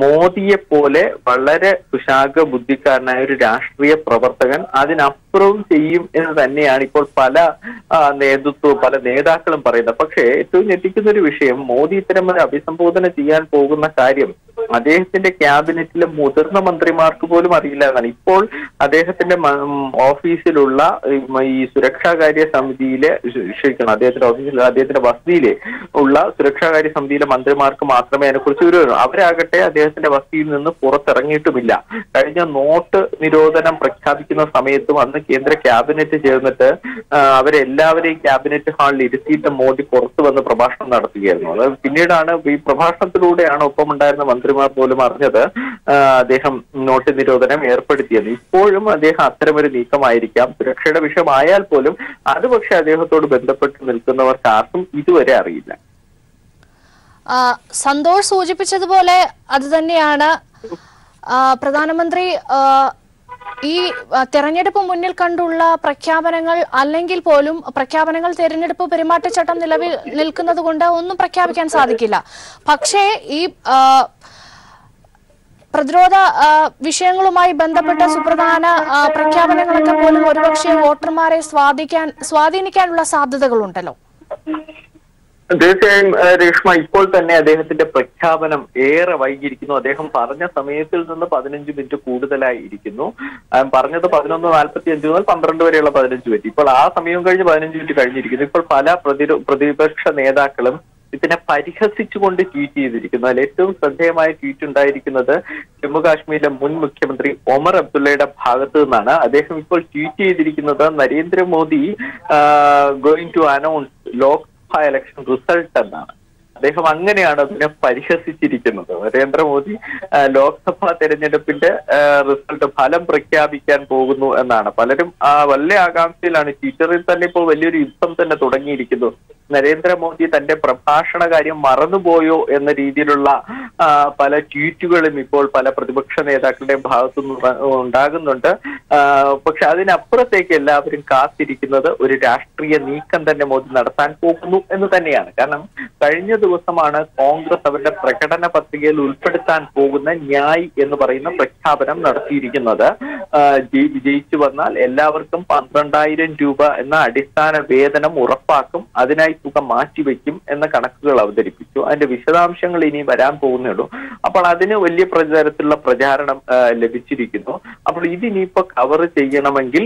Speaker 2: മോദിയെ പോലെ വളരെ കുശാഗ്ര ബുദ്ധിക്കാരനായ ഒരു രാഷ്ട്രീയ പ്രവർത്തകൻ, അതിനപ്പുറം അതിനപ്പുറവും ചെയ്യും എന്ന് തന്നെയാണ് ഇപ്പോൾ പല നേതാക്കളും പറയുന്നത്. പക്ഷേ ഏറ്റവും ഞെട്ടിക്കുന്ന ഒരു വിഷയം, മോദി ഇത്തരം ഒരു അഭിസംബോധന ചെയ്യാൻ പോകുന്ന കാര്യം അദ്ദേഹത്തിന്റെ ക്യാബിനറ്റിലെ മുതിർന്ന മന്ത്രിമാർക്ക് പോലും അറിയില്ല എന്നാണ്. ഇപ്പോൾ അദ്ദേഹത്തിന്റെ ഓഫീസിലുള്ള ഈ സുരക്ഷാകാര്യ സമിതിയിലെ ക്ഷമിക്കണം അദ്ദേഹത്തിന്റെ ഓഫീസിൽ അദ്ദേഹത്തിന്റെ വസതിയിലെ ഉള്ള സുരക്ഷാകാര്യ സമിതിയിലെ മന്ത്രിമാർക്ക് മാത്രമേ അതിനെക്കുറിച്ച് വിവരമുള്ളൂ. അവരാകട്ടെ അദ്ദേഹത്തിന്റെ വസതിയിൽ നിന്ന് പുറത്തിറങ്ങിയിട്ടുമില്ല. കഴിഞ്ഞ നോട്ട് നിരോധനം പ്രഖ്യാപിക്കുന്ന സമയത്തും അന്ന് കേന്ദ്ര ക്യാബിനറ്റ് ചേർന്നിട്ട് അവരെല്ലാവരെയും ക്യാബിനറ്റ് ഹാളിൽ ഇരുത്തിയിട്ട് മോദി പുറത്തു വന്ന് പ്രഭാഷണം നടത്തുകയായിരുന്നു. അത് പിന്നീടാണ് ഈ പ്രഭാഷണത്തിലൂടെയാണ് ഒപ്പമുണ്ടായിരുന്ന മന്ത്രിമാർ പോലും അറിഞ്ഞത് അദ്ദേഹം നോട്ട് നിരോധനം ഏർപ്പെടുത്തിയത്. ഇപ്പോഴും അദ്ദേഹം അത്തരമൊരു നീക്കമായിരിക്കാം. സുരക്ഷയുടെ വിഷയമായാൽ പോലും അത് പക്ഷെ അദ്ദേഹത്തോട് ബന്ധപ്പെട്ട് നിൽക്കുന്നവർക്ക് ആർക്കും ഇതുവരെ അറിയില്ല.
Speaker 1: സന്തോഷ് സൂചിപ്പിച്ചതുപോലെ അത് തന്നെയാണ്. പ്രധാനമന്ത്രി ഈ തെരഞ്ഞെടുപ്പ് മുന്നിൽ കണ്ടുള്ള പ്രഖ്യാപനങ്ങൾ അല്ലെങ്കിൽ പോലും പ്രഖ്യാപനങ്ങൾ തെരഞ്ഞെടുപ്പ് പെരുമാറ്റച്ചട്ടം നിലവിൽ നിൽക്കുന്നത് കൊണ്ട് ഒന്നും പ്രഖ്യാപിക്കാൻ സാധിക്കില്ല. പക്ഷേ ഈ പ്രതിരോധ വിഷയങ്ങളുമായി ബന്ധപ്പെട്ട സുപ്രധാന പ്രഖ്യാപനങ്ങളൊക്കെ പോലും ഒരുപക്ഷെ വോട്ടർമാരെ സ്വാധീനിക്കാനുള്ള സാധ്യതകളുണ്ടല്ലോ.
Speaker 2: തീർച്ചയായും രേഷ്മ, ഇപ്പോൾ തന്നെ അദ്ദേഹത്തിന്റെ പ്രഖ്യാപനം ഏറെ വൈകിയിരിക്കുന്നു. അദ്ദേഹം പറഞ്ഞ സമയത്തിൽ നിന്ന് 15 മിനിറ്റ് കൂടുതലായി ഇരിക്കുന്നു. പറഞ്ഞത് 11:45 മുതൽ 12 വരെയുള്ള 15 മിനിറ്റ്. ഇപ്പോൾ ആ സമയം കഴിഞ്ഞ് 15 മിനിറ്റ് കഴിഞ്ഞിരിക്കുന്നു. ഇപ്പോൾ പല പ്രതിപക്ഷ നേതാക്കളും ഇതിനെ പരിഹസിച്ചുകൊണ്ട് ട്വീറ്റ് ചെയ്തിരിക്കുന്നു. അതിൽ ഏറ്റവും ശ്രദ്ധേയമായ ട്വീറ്റ് ഉണ്ടായിരിക്കുന്നത് ജമ്മു കാശ്മീരിലെ മുൻ മുഖ്യമന്ത്രി ഒമർ അബ്ദുള്ളയുടെ ഭാഗത്തു നിന്നാണ്. അദ്ദേഹം ഇപ്പോൾ ട്വീറ്റ് ചെയ്തിരിക്കുന്നത് Narendra Modi going to announce Lok Sabha election result എന്നാണ്. അദ്ദേഹം അങ്ങനെയാണ് അതിനെ പരിഹസിച്ചിരിക്കുന്നത്. നരേന്ദ്രമോദി ലോക്സഭാ തെരഞ്ഞെടുപ്പിന്റെ റിസൾട്ട് ഫലം പ്രഖ്യാപിക്കാൻ പോകുന്നു എന്നാണ്. പലരും വലിയ ആകാംക്ഷയിലാണ്. ട്വിറ്ററിൽ തന്നെ ഇപ്പോൾ വലിയൊരു യുദ്ധം തന്നെ തുടങ്ങിയിരിക്കുന്നു. നരേന്ദ്രമോദി തന്റെ പ്രഭാഷണ കാര്യം മറന്നുപോയോ എന്ന രീതിയിലുള്ള പല ട്വീറ്റുകളും ഇപ്പോൾ പല പ്രതിപക്ഷ നേതാക്കളുടെ ഭാഗത്തുനിന്ന് ഉണ്ടാകുന്നുണ്ട്. പക്ഷെ അതിനപ്പുറത്തേക്ക് എല്ലാവരും കാത്തിരിക്കുന്നത് ഒരു രാഷ്ട്രീയ നീക്കം തന്നെ മോദി നടത്താൻ പോകുന്നു എന്ന് തന്നെയാണ്. കാരണം കഴിഞ്ഞ ദിവസമാണ് കോൺഗ്രസ് അവരുടെ പ്രകടന പത്രികയിൽ ഉൾപ്പെടുത്താൻ പോകുന്ന ന്യായ് എന്ന് പറയുന്ന പ്രഖ്യാപനം നടത്തിയിരിക്കുന്നത്. വിജയിച്ചു വന്നാൽ എല്ലാവർക്കും 12,000 രൂപ എന്ന അടിസ്ഥാന വേതനം ഉറപ്പാക്കും, അതിനായി തുക മാറ്റിവെക്കും എന്ന കണക്കുകൾ അവതരിപ്പിച്ചു. അതിന്റെ വിശദാംശങ്ങൾ ഇനി വരാൻ പോകുന്നേ ഉള്ളൂ. അപ്പോൾ അതിന് വലിയ തരത്തിലുള്ള പ്രചാരണം ലഭിച്ചിരിക്കുന്നു. അപ്പോൾ ഇതിനിപ്പോ കവർ ചെയ്യണമെങ്കിൽ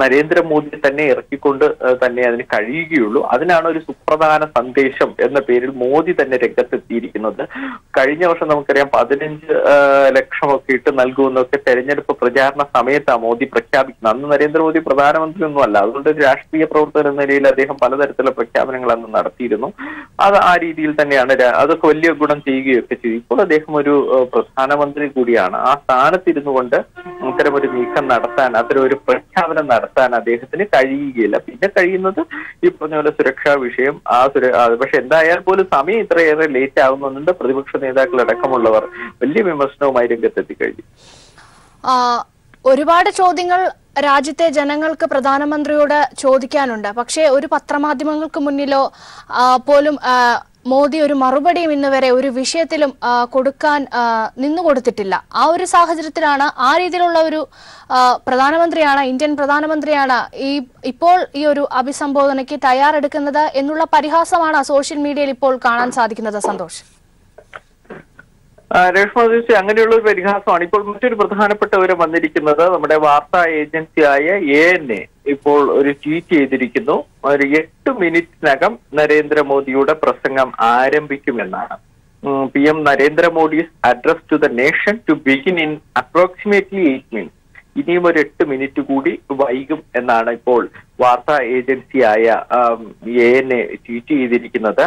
Speaker 2: നരേന്ദ്രമോദി തന്നെ ഇറക്കിക്കൊണ്ട് തന്നെ അതിന് കഴിയുകയുള്ളൂ. അതിനാണ് ഒരു സുപ്രധാന സന്ദേശം എന്ന പേരിൽ മോദി തന്നെ രംഗത്തെത്തിയിരിക്കുന്നത്. കഴിഞ്ഞ വർഷം നമുക്കറിയാം 15 ലക്ഷമൊക്കെ ഇട്ട് നൽകുമെന്നൊക്കെ തെരഞ്ഞെടുപ്പ് പ്രചാരണ സമയത്താണ് മോദി പ്രഖ്യാപിക്കുന്നത്. അന്ന് നരേന്ദ്രമോദി പ്രധാനമന്ത്രി ഒന്നും അല്ല. അതുകൊണ്ട് രാഷ്ട്രീയ പ്രവർത്തകർ എന്ന നിലയിൽ അദ്ദേഹം പലതരത്തിലുള്ള പ്രഖ്യാപനങ്ങൾ അന്ന് നടത്തിയിരുന്നു. അത് ആ രീതിയിൽ തന്നെയാണ് അതൊക്കെ വലിയ ഗുണം ചെയ്യുകയൊക്കെ ചെയ്തു. ഇപ്പോൾ അദ്ദേഹം ഒരു പ്രധാനമന്ത്രി കൂടിയാണ്. ആ സ്ഥാനത്തിരുന്നു കൊണ്ട് ഇത്തരമൊരു നീക്കം നടത്താൻ, അത്തരം ഒരു പ്രഖ്യാപനം നടത്താൻ അദ്ദേഹത്തിന് കഴിയുകയില്ല. പിന്നെ കഴിയുന്നത് ഈ പറഞ്ഞ പോലെ സുരക്ഷാ വിഷയം. പക്ഷെ എന്തായാൽ പോലും സമയം ഇത്രയേറെ ലേറ്റ് ആകുന്നുണ്ട്. പ്രതിപക്ഷ നേതാക്കൾ അടക്കമുള്ളവർ വലിയ വിമർശനവുമായി രംഗത്തെത്തി കഴിഞ്ഞു.
Speaker 1: ഒരുപാട് ചോദ്യങ്ങൾ രാജ്യത്തെ ജനങ്ങൾക്ക് പ്രധാനമന്ത്രിയോട് ചോദിക്കാനുണ്ട്. പക്ഷേ ഒരു പത്രമാധ്യമങ്ങൾക്ക് മുന്നിലോ പോലും മോദി ഒരു മറുപടിയും ഇന്നുവരെ ഒരു വിഷയത്തിലും കൊടുക്കാൻ നിന്നുകൊടുത്തിട്ടില്ല. ആ ഒരു സാഹചര്യത്തിലാണ്, ആ രീതിയിലുള്ള ഒരു പ്രധാനമന്ത്രിയാണ്, ഇന്ത്യൻ പ്രധാനമന്ത്രിയാണ് ഇപ്പോൾ ഈ ഒരു അഭിസംബോധനയ്ക്ക് തയ്യാറെടുക്കുന്നത് എന്നുള്ള പരിഹാസമാണ് സോഷ്യൽ മീഡിയയിൽ ഇപ്പോൾ കാണാൻ സാധിക്കുന്നത്. സന്തോഷ്,
Speaker 2: രേഷ്മ, അങ്ങനെയുള്ള ഒരു പരിഹാസമാണ്. ഇപ്പോൾ മറ്റൊരു പ്രധാനപ്പെട്ട വിവരം വന്നിരിക്കുന്നത് നമ്മുടെ വാർത്താ ഏജൻസിയായ ANA ഇപ്പോൾ ഒരു ട്വീറ്റ് ചെയ്തിരിക്കുന്നു. ഒരു 8 മിനിറ്റിനകം നരേന്ദ്രമോദിയുടെ പ്രസംഗം ആരംഭിക്കുമെന്നാണ്. PM നരേന്ദ്രമോദി's address to the nation to begin in approximately 8 minutes. ഇനിയും ഒരു 8 മിനിറ്റ് കൂടി വൈകും എന്നാണ് ഇപ്പോൾ വാർത്താ ഏജൻസിയായ ANA ട്വീറ്റ് ചെയ്തിരിക്കുന്നത്.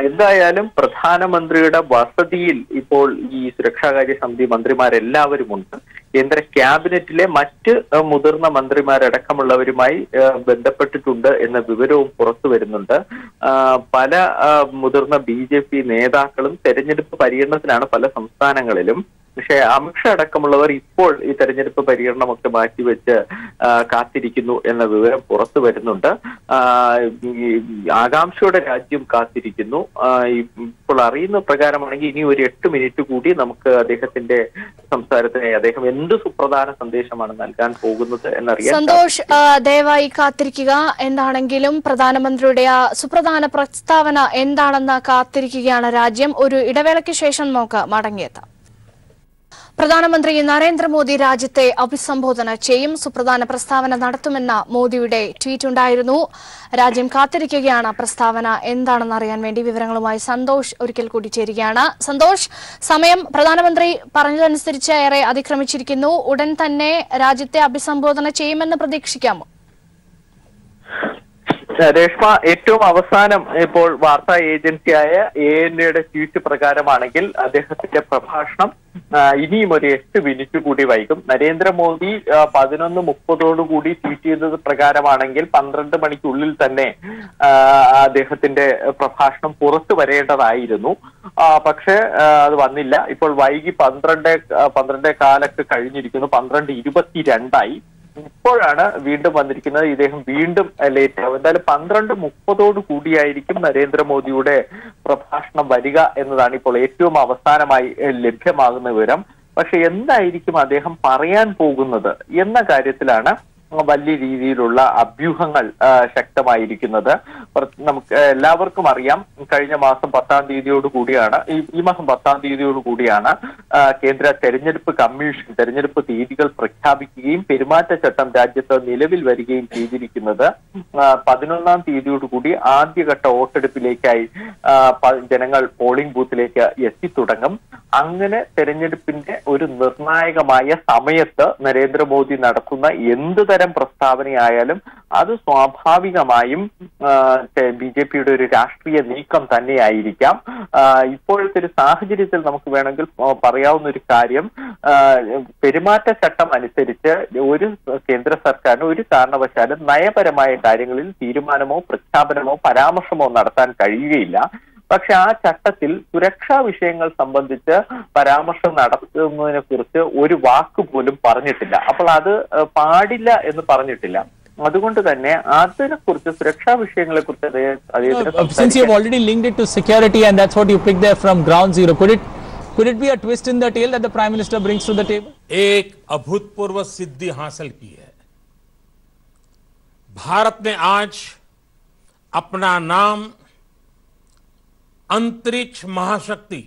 Speaker 2: എന്തായാലും പ്രധാനമന്ത്രിയുടെ വസതിയിൽ ഇപ്പോൾ ഈ സുരക്ഷാകാര്യ സമിതി മന്ത്രിമാരെല്ലാവരും ഉണ്ട്. കേന്ദ്ര ക്യാബിനറ്റിലെ മറ്റ് മുതിർന്ന മന്ത്രിമാരടക്കമുള്ളവരുമായി ബന്ധപ്പെട്ടിട്ടുണ്ട് എന്ന വിവരവും പുറത്തു വരുന്നുണ്ട്. പല മുതിർന്ന BJP നേതാക്കളും തെരഞ്ഞെടുപ്പ് പര്യടനത്തിലാണ് പല സംസ്ഥാനങ്ങളിലും. പക്ഷെ അമിത്ഷാ അടക്കമുള്ളവർ ഇപ്പോൾ ഈ തെരഞ്ഞെടുപ്പ് പര്യടനമൊക്കെ മാറ്റിവെച്ച് കാത്തിരിക്കുന്നു എന്ന വിവരം പുറത്തു വരുന്നുണ്ട്. ആകാംക്ഷയോടെ രാജ്യം കാത്തിരിക്കുന്നു. ഇപ്പോൾ അറിയുന്ന പ്രകാരമാണെങ്കിൽ ഇനി ഒരു 8 മിനിറ്റ് കൂടി നമുക്ക് അദ്ദേഹത്തിന്റെ സംസാരത്തിനായി അദ്ദേഹം എന്ത് സുപ്രധാന സന്ദേശമാണ് നൽകാൻ പോകുന്നത് എന്നറിയാൻ.
Speaker 1: സന്തോഷ്, ദയവായി കാത്തിരിക്കുക. എന്താണെങ്കിലും പ്രധാനമന്ത്രിയുടെ ആ സുപ്രധാന പ്രസ്താവന എന്താണെന്ന് കാത്തിരിക്കുകയാണ് രാജ്യം. ഒരു ഇടവേളയ്ക്ക് ശേഷം നമുക്ക് മടങ്ങിയെത്താം. പ്രധാനമന്ത്രി നരേന്ദ്രമോദി രാജ്യത്തെ അഭിസംബോധന ചെയ്യും. സുപ്രധാന പ്രസ്താവന നടത്തുമെന്ന മോദിയുടെ ട്വീറ്റ് ഉണ്ടായിരുന്നു. രാജ്യം കാത്തിരിക്കുകയാണ് പ്രസ്താവന എന്താണെന്ന് അറിയാൻ വേണ്ടി. വിവരങ്ങളുമായി സന്തോഷ് ഒരിക്കൽ കൂടി ചേരുകയാണ്. സന്തോഷ്, സമയം പ്രധാനമന്ത്രി പറഞ്ഞതനുസരിച്ച് ഏറെ അതിക്രമിച്ചിരിക്കുന്നു. ഉടൻ തന്നെ രാജ്യത്തെ അഭിസംബോധന ചെയ്യുമെന്ന് പ്രതീക്ഷിക്കാമോ?
Speaker 2: രേഷ്മ, ഏറ്റവും അവസാനം ഇപ്പോൾ വാർത്താ ഏജൻസിയായ ANAയുടെ ട്വീറ്റ് പ്രകാരമാണെങ്കിൽ അദ്ദേഹത്തിന്റെ പ്രഭാഷണം ഇനിയും ഒരു 8 മിനിറ്റ് കൂടി വൈകും. നരേന്ദ്രമോദി 11:30 ട്വീറ്റ് ചെയ്തത് പ്രകാരമാണെങ്കിൽ 12 മണിക്കുള്ളിൽ തന്നെ അദ്ദേഹത്തിന്റെ പ്രഭാഷണം പുറത്തു വരേണ്ടതായിരുന്നു. പക്ഷെ അത് വന്നില്ല. ഇപ്പോൾ വൈകി 12:15 കഴിഞ്ഞിരിക്കുന്നു. 12:22 ഇപ്പോഴാണ് വീണ്ടും വന്നിരിക്കുന്നത്. ഇദ്ദേഹം വീണ്ടും ലേറ്റ് ആവും. എന്തായാലും 12:30 നരേന്ദ്രമോദിയുടെ പ്രഭാഷണം വരിക എന്നതാണ് ഇപ്പോൾ ഏറ്റവും അവസാനമായി ലഭ്യമാകുന്ന വിവരം. പക്ഷെ എന്തായിരിക്കും അദ്ദേഹം പറയാൻ പോകുന്നത് എന്ന കാര്യത്തിലാണ് വലിയ രീതിയിലുള്ള അഭ്യൂഹങ്ങൾ ശക്തമായിരിക്കുന്നത്. നമുക്ക് എല്ലാവർക്കും അറിയാം, കഴിഞ്ഞ മാസം 10-ാം തീയതിയോടുകൂടിയാണ് ഈ മാസം 10-ാം തീയതിയോടുകൂടിയാണ് കേന്ദ്ര തെരഞ്ഞെടുപ്പ് കമ്മീഷൻ തെരഞ്ഞെടുപ്പ് തീയതികൾ പ്രഖ്യാപിക്കുകയും പെരുമാറ്റച്ചട്ടം രാജ്യത്ത് നിലവിൽ വരികയും ചെയ്തിരിക്കുന്നത്. 11-ാം തീയതിയോടുകൂടി ആദ്യഘട്ട വോട്ടെടുപ്പിലേക്കായി ജനങ്ങൾ പോളിംഗ് ബൂത്തിലേക്ക് എത്തിത്തുടങ്ങും. അങ്ങനെ തെരഞ്ഞെടുപ്പിന്റെ ഒരു നിർണായകമായ സമയത്ത് നരേന്ദ്രമോദി നടത്തുന്ന എന്തുതരം പ്രസ്താവനയായാലും അത് സ്വാഭാവികമായും BJPയുടെ ഒരു രാഷ്ട്രീയ നീക്കം തന്നെയായിരിക്കാം. ഇപ്പോഴത്തെ ഒരു സാഹചര്യത്തിൽ നമുക്ക് വേണമെങ്കിൽ പറയാവുന്ന ഒരു കാര്യം, പെരുമാറ്റച്ചട്ടം അനുസരിച്ച് ഒരു കേന്ദ്ര സർക്കാരിന് ഒരു കാരണവശാലും നയപരമായ കാര്യങ്ങളിൽ തീരുമാനമോ പ്രഖ്യാപനമോ പരാമർശമോ നടത്താൻ കഴിയുകയില്ല. പക്ഷെ ആ ചട്ടത്തിൽ സുരക്ഷാ വിഷയങ്ങൾ സംബന്ധിച്ച് പരാമർശം നടത്തുന്നതിനെ കുറിച്ച് ഒരു വാക്ക് പോലും പറഞ്ഞിട്ടില്ല. അപ്പോൾ അത് പാടില്ല എന്ന് പറഞ്ഞിട്ടില്ല. അതുകൊണ്ട് തന്നെ അതിനെക്കുറിച്ച് സുരക്ഷാ വിഷയങ്ങളെ കുറിച്ച്
Speaker 3: since you have already linked it to security and that's what you picked there from ground zero, could it be a twist in the tail that the Prime Minister brings to the table?
Speaker 4: एक अभूतपूर्व सिद्धि हासिल की है. भारत ने आज अपना नाम अंतरिक्ष महाशक्ति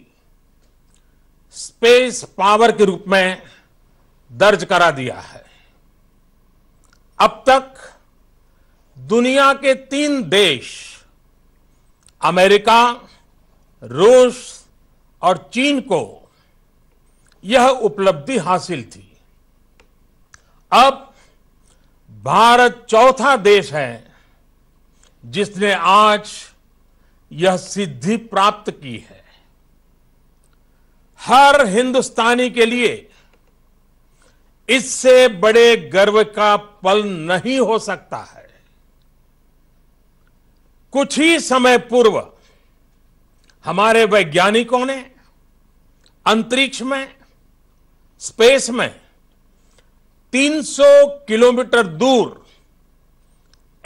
Speaker 4: स्पेस पावर के रूप में दर्ज करा दिया है. अब तक दुनिया के 3 देश अमेरिका, रूस और चीन को यह उपलब्धि हासिल थी. अब भारत चौथा देश है जिसने आज यह सिद्धि प्राप्त की है. हर हिंदुस्तानी के लिए इससे बड़े गर्व का पल नहीं हो सकता है. कुछ ही समय पूर्व हमारे वैज्ञानिकों ने अंतरिक्ष में, स्पेस में 300 किलोमीटर दूर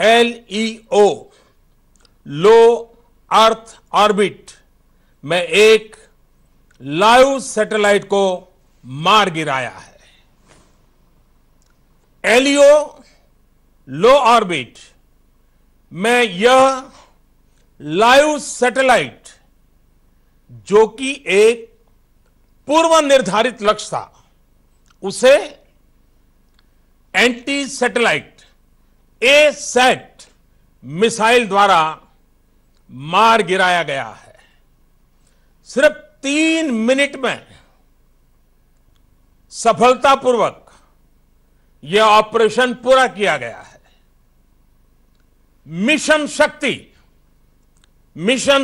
Speaker 4: LEO, लो अर्थ ऑर्बिट में एक लाइव सैटेलाइट को मार गिराया है. LEO, लो ऑर्बिट में यह लाइव सैटेलाइट, जो कि एक पूर्व निर्धारित लक्ष्य था, उसे एंटी सैटेलाइट ASAT मिसाइल द्वारा मार गिराया गया है. सिर्फ 3 मिनट में सफलतापूर्वक यह ऑपरेशन पूरा किया गया है. मिशन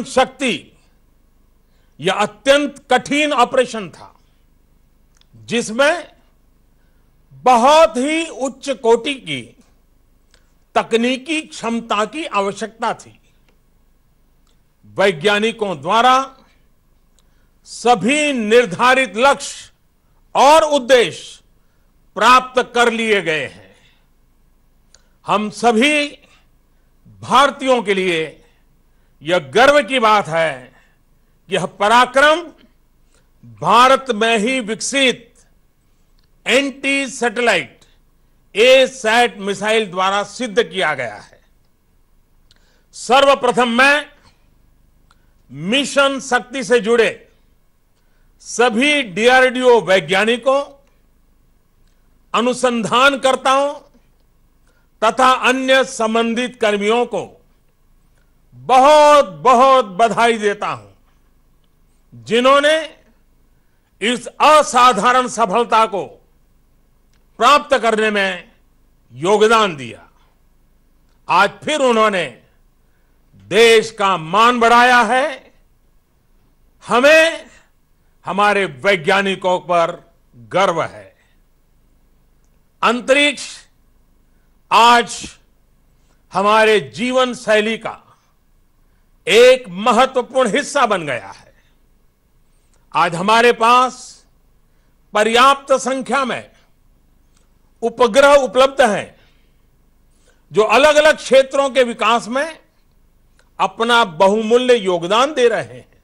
Speaker 4: शक्ति यह अत्यंत कठिन ऑपरेशन था, जिसमें बहुत ही उच्च कोटि की तकनीकी क्षमता की आवश्यकता थी. वैज्ञानिकों द्वारा सभी निर्धारित लक्ष्य और उद्देश्य प्राप्त कर लिए गए हैं. हम सभी भारतीयों के लिए यह गर्व की बात है कि यह पराक्रम भारत में ही विकसित एंटी सैटेलाइट ए-सैट मिसाइल द्वारा सिद्ध किया गया है। सर्वप्रथम मैं मिशन शक्ति से जुड़े सभी डीआरडीओ वैज्ञानिकों, अनुसंधानकर्ताओं तथा अन्य संबंधित कर्मियों को बहुत बहुत बधाई देता हूं, जिन्होंने इस असाधारण सफलता को प्राप्त करने में योगदान दिया। आज फिर उन्होंने देश का मान बढ़ाया है। हमें हमारे वैज्ञानिकों पर गर्व है। अंतरिक्ष आज हमारे जीवन शैली का एक महत्वपूर्ण हिस्सा बन गया है। आज हमारे पास पर्याप्त संख्या में उपग्रह उपलब्ध हैं, जो अलग अलग क्षेत्रों के विकास में अपना बहुमूल्य योगदान दे रहे हैं,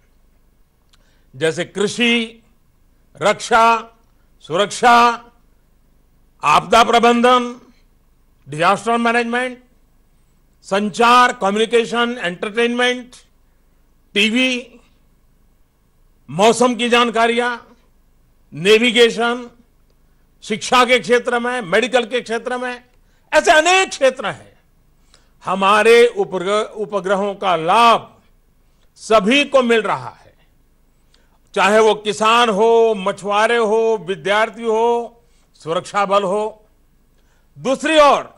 Speaker 4: जैसे कृषि, रक्षा, सुरक्षा, आपदा प्रबंधन, डिजास्टर मैनेजमेंट, संचार, कम्युनिकेशन, एंटरटेनमेंट, टीवी, मौसम की जानकारियां, नेविगेशन, शिक्षा के क्षेत्र में, मेडिकल के क्षेत्र में, ऐसे अनेक क्षेत्र हैं। हमारे उपग्रहों का लाभ सभी को मिल रहा है, चाहे वो किसान हो, मछुआरे हो, विद्यार्थी हो, सुरक्षा बल हो। दूसरी ओर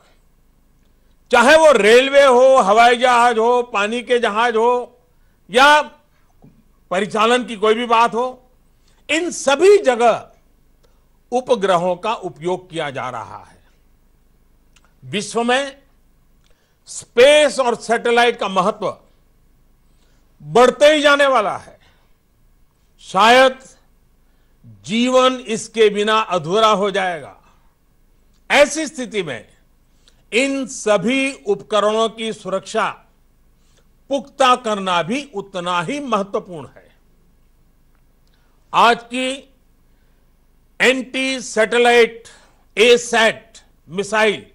Speaker 4: चाहे वो रेलवे हो, हवाई जहाज हो, पानी के जहाज हो या परिचालन की कोई भी बात हो, इन सभी जगह उपग्रहों का उपयोग किया जा रहा है। विश्व में स्पेस और सैटेलाइट का महत्व बढ़ते ही जाने वाला है। शायद जीवन इसके बिना अधूरा हो जाएगा। ऐसी स्थिति में इन सभी उपकरणों की सुरक्षा पुख्ता करना भी उतना ही महत्वपूर्ण है। आज की एंटी सैटेलाइट ए-सैट मिसाइल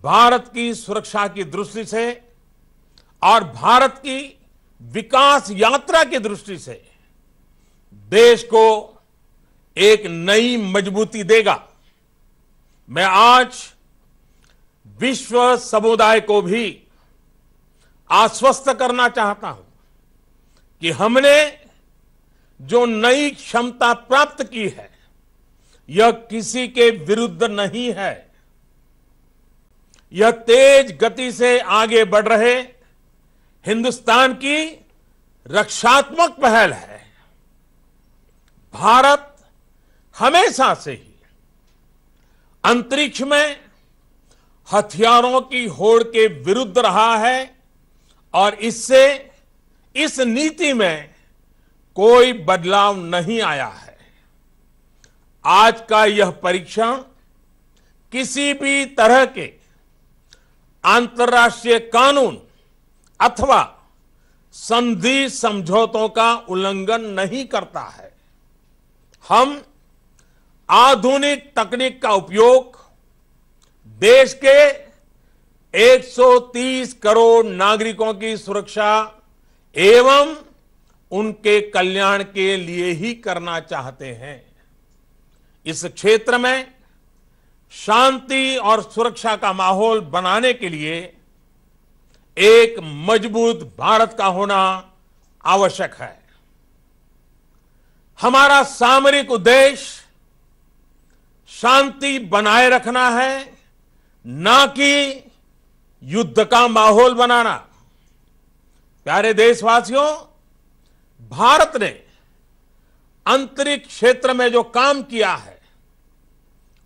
Speaker 4: भारत की सुरक्षा की दृष्टि से और भारत की विकास यात्रा की दृष्टि से देश को एक नई मजबूती देगा। मैं आज विश्व समुदाय को भी आश्वस्त करना चाहता हूं कि हमने जो नई क्षमता प्राप्त की है, यह किसी के विरुद्ध नहीं है। यह तेज गति से आगे बढ़ रहे हिंदुस्तान की रक्षात्मक पहल है। भारत हमेशा से ही अंतरिक्ष में हथियारों की होड़ के विरुद्ध रहा है और इससे इस नीति में कोई बदलाव नहीं आया है। आज का यह परीक्षण किसी भी तरह के अंतर्राष्ट्रीय कानून अथवा संधि समझौतों का उल्लंघन नहीं करता है। हम आधुनिक तकनीक का उपयोग देश के 130 करोड़ नागरिकों की सुरक्षा एवं उनके कल्याण के लिए ही करना चाहते हैं। इस क्षेत्र में शांति और सुरक्षा का माहौल बनाने के लिए एक मजबूत भारत का होना आवश्यक है। हमारा सामरिक उद्देश्य शांति बनाए रखना है, ना कि युद्ध का माहौल बनाना। प्यारे देशवासियों, भारत ने अंतरिक्ष क्षेत्र में जो काम किया है,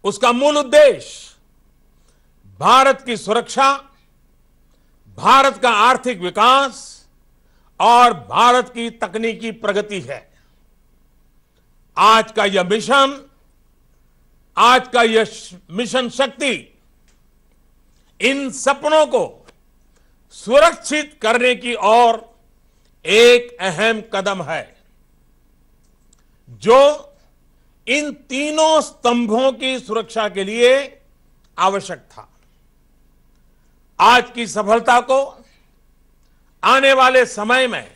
Speaker 4: उसका मूल उद्देश्य भारत की सुरक्षा, भारत का आर्थिक विकास और भारत की तकनीकी प्रगति है। आज का यह मिशन शक्ति इन सपनों को सुरक्षित करने की ओर एक अहम कदम है, जो इन तीनों स्तंभों की सुरक्षा के लिए आवश्यक था। आज की सफलता को आने वाले समय में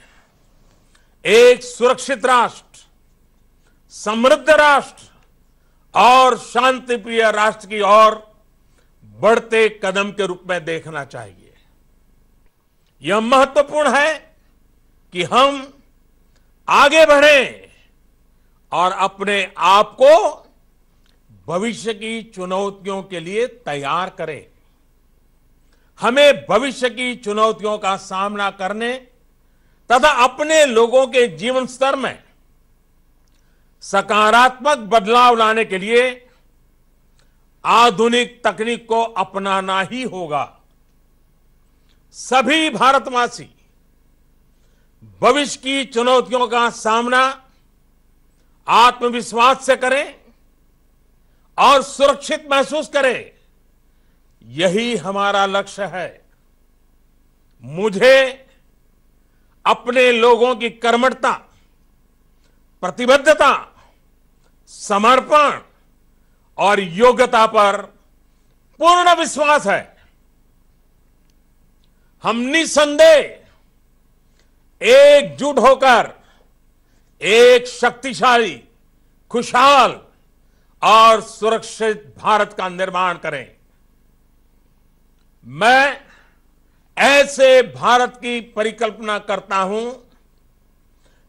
Speaker 4: एक सुरक्षित राष्ट्र, समृद्ध राष्ट्र और शांतिप्रिय राष्ट्र की ओर बढ़ते कदम के रूप में देखना चाहिए। यह महत्वपूर्ण है कि हम आगे बढ़ें और अपने आप को भविष्य की चुनौतियों के लिए तैयार करें। हमें भविष्य की चुनौतियों का सामना करने तथा अपने लोगों के जीवन स्तर में सकारात्मक बदलाव लाने के लिए आधुनिक तकनीक को अपनाना ही होगा। सभी भारतवासी भविष्य की चुनौतियों का सामना आत्मविश्वास से करें और सुरक्षित महसूस करें, यही हमारा लक्ष्य है। मुझे अपने लोगों की कर्मठता, प्रतिबद्धता, समर्पण और योग्यता पर पूर्ण विश्वास है। हम निसंदेह एकजुट होकर एक शक्तिशाली, खुशहाल और सुरक्षित भारत का निर्माण करें। मैं ऐसे भारत की परिकल्पना करता हूं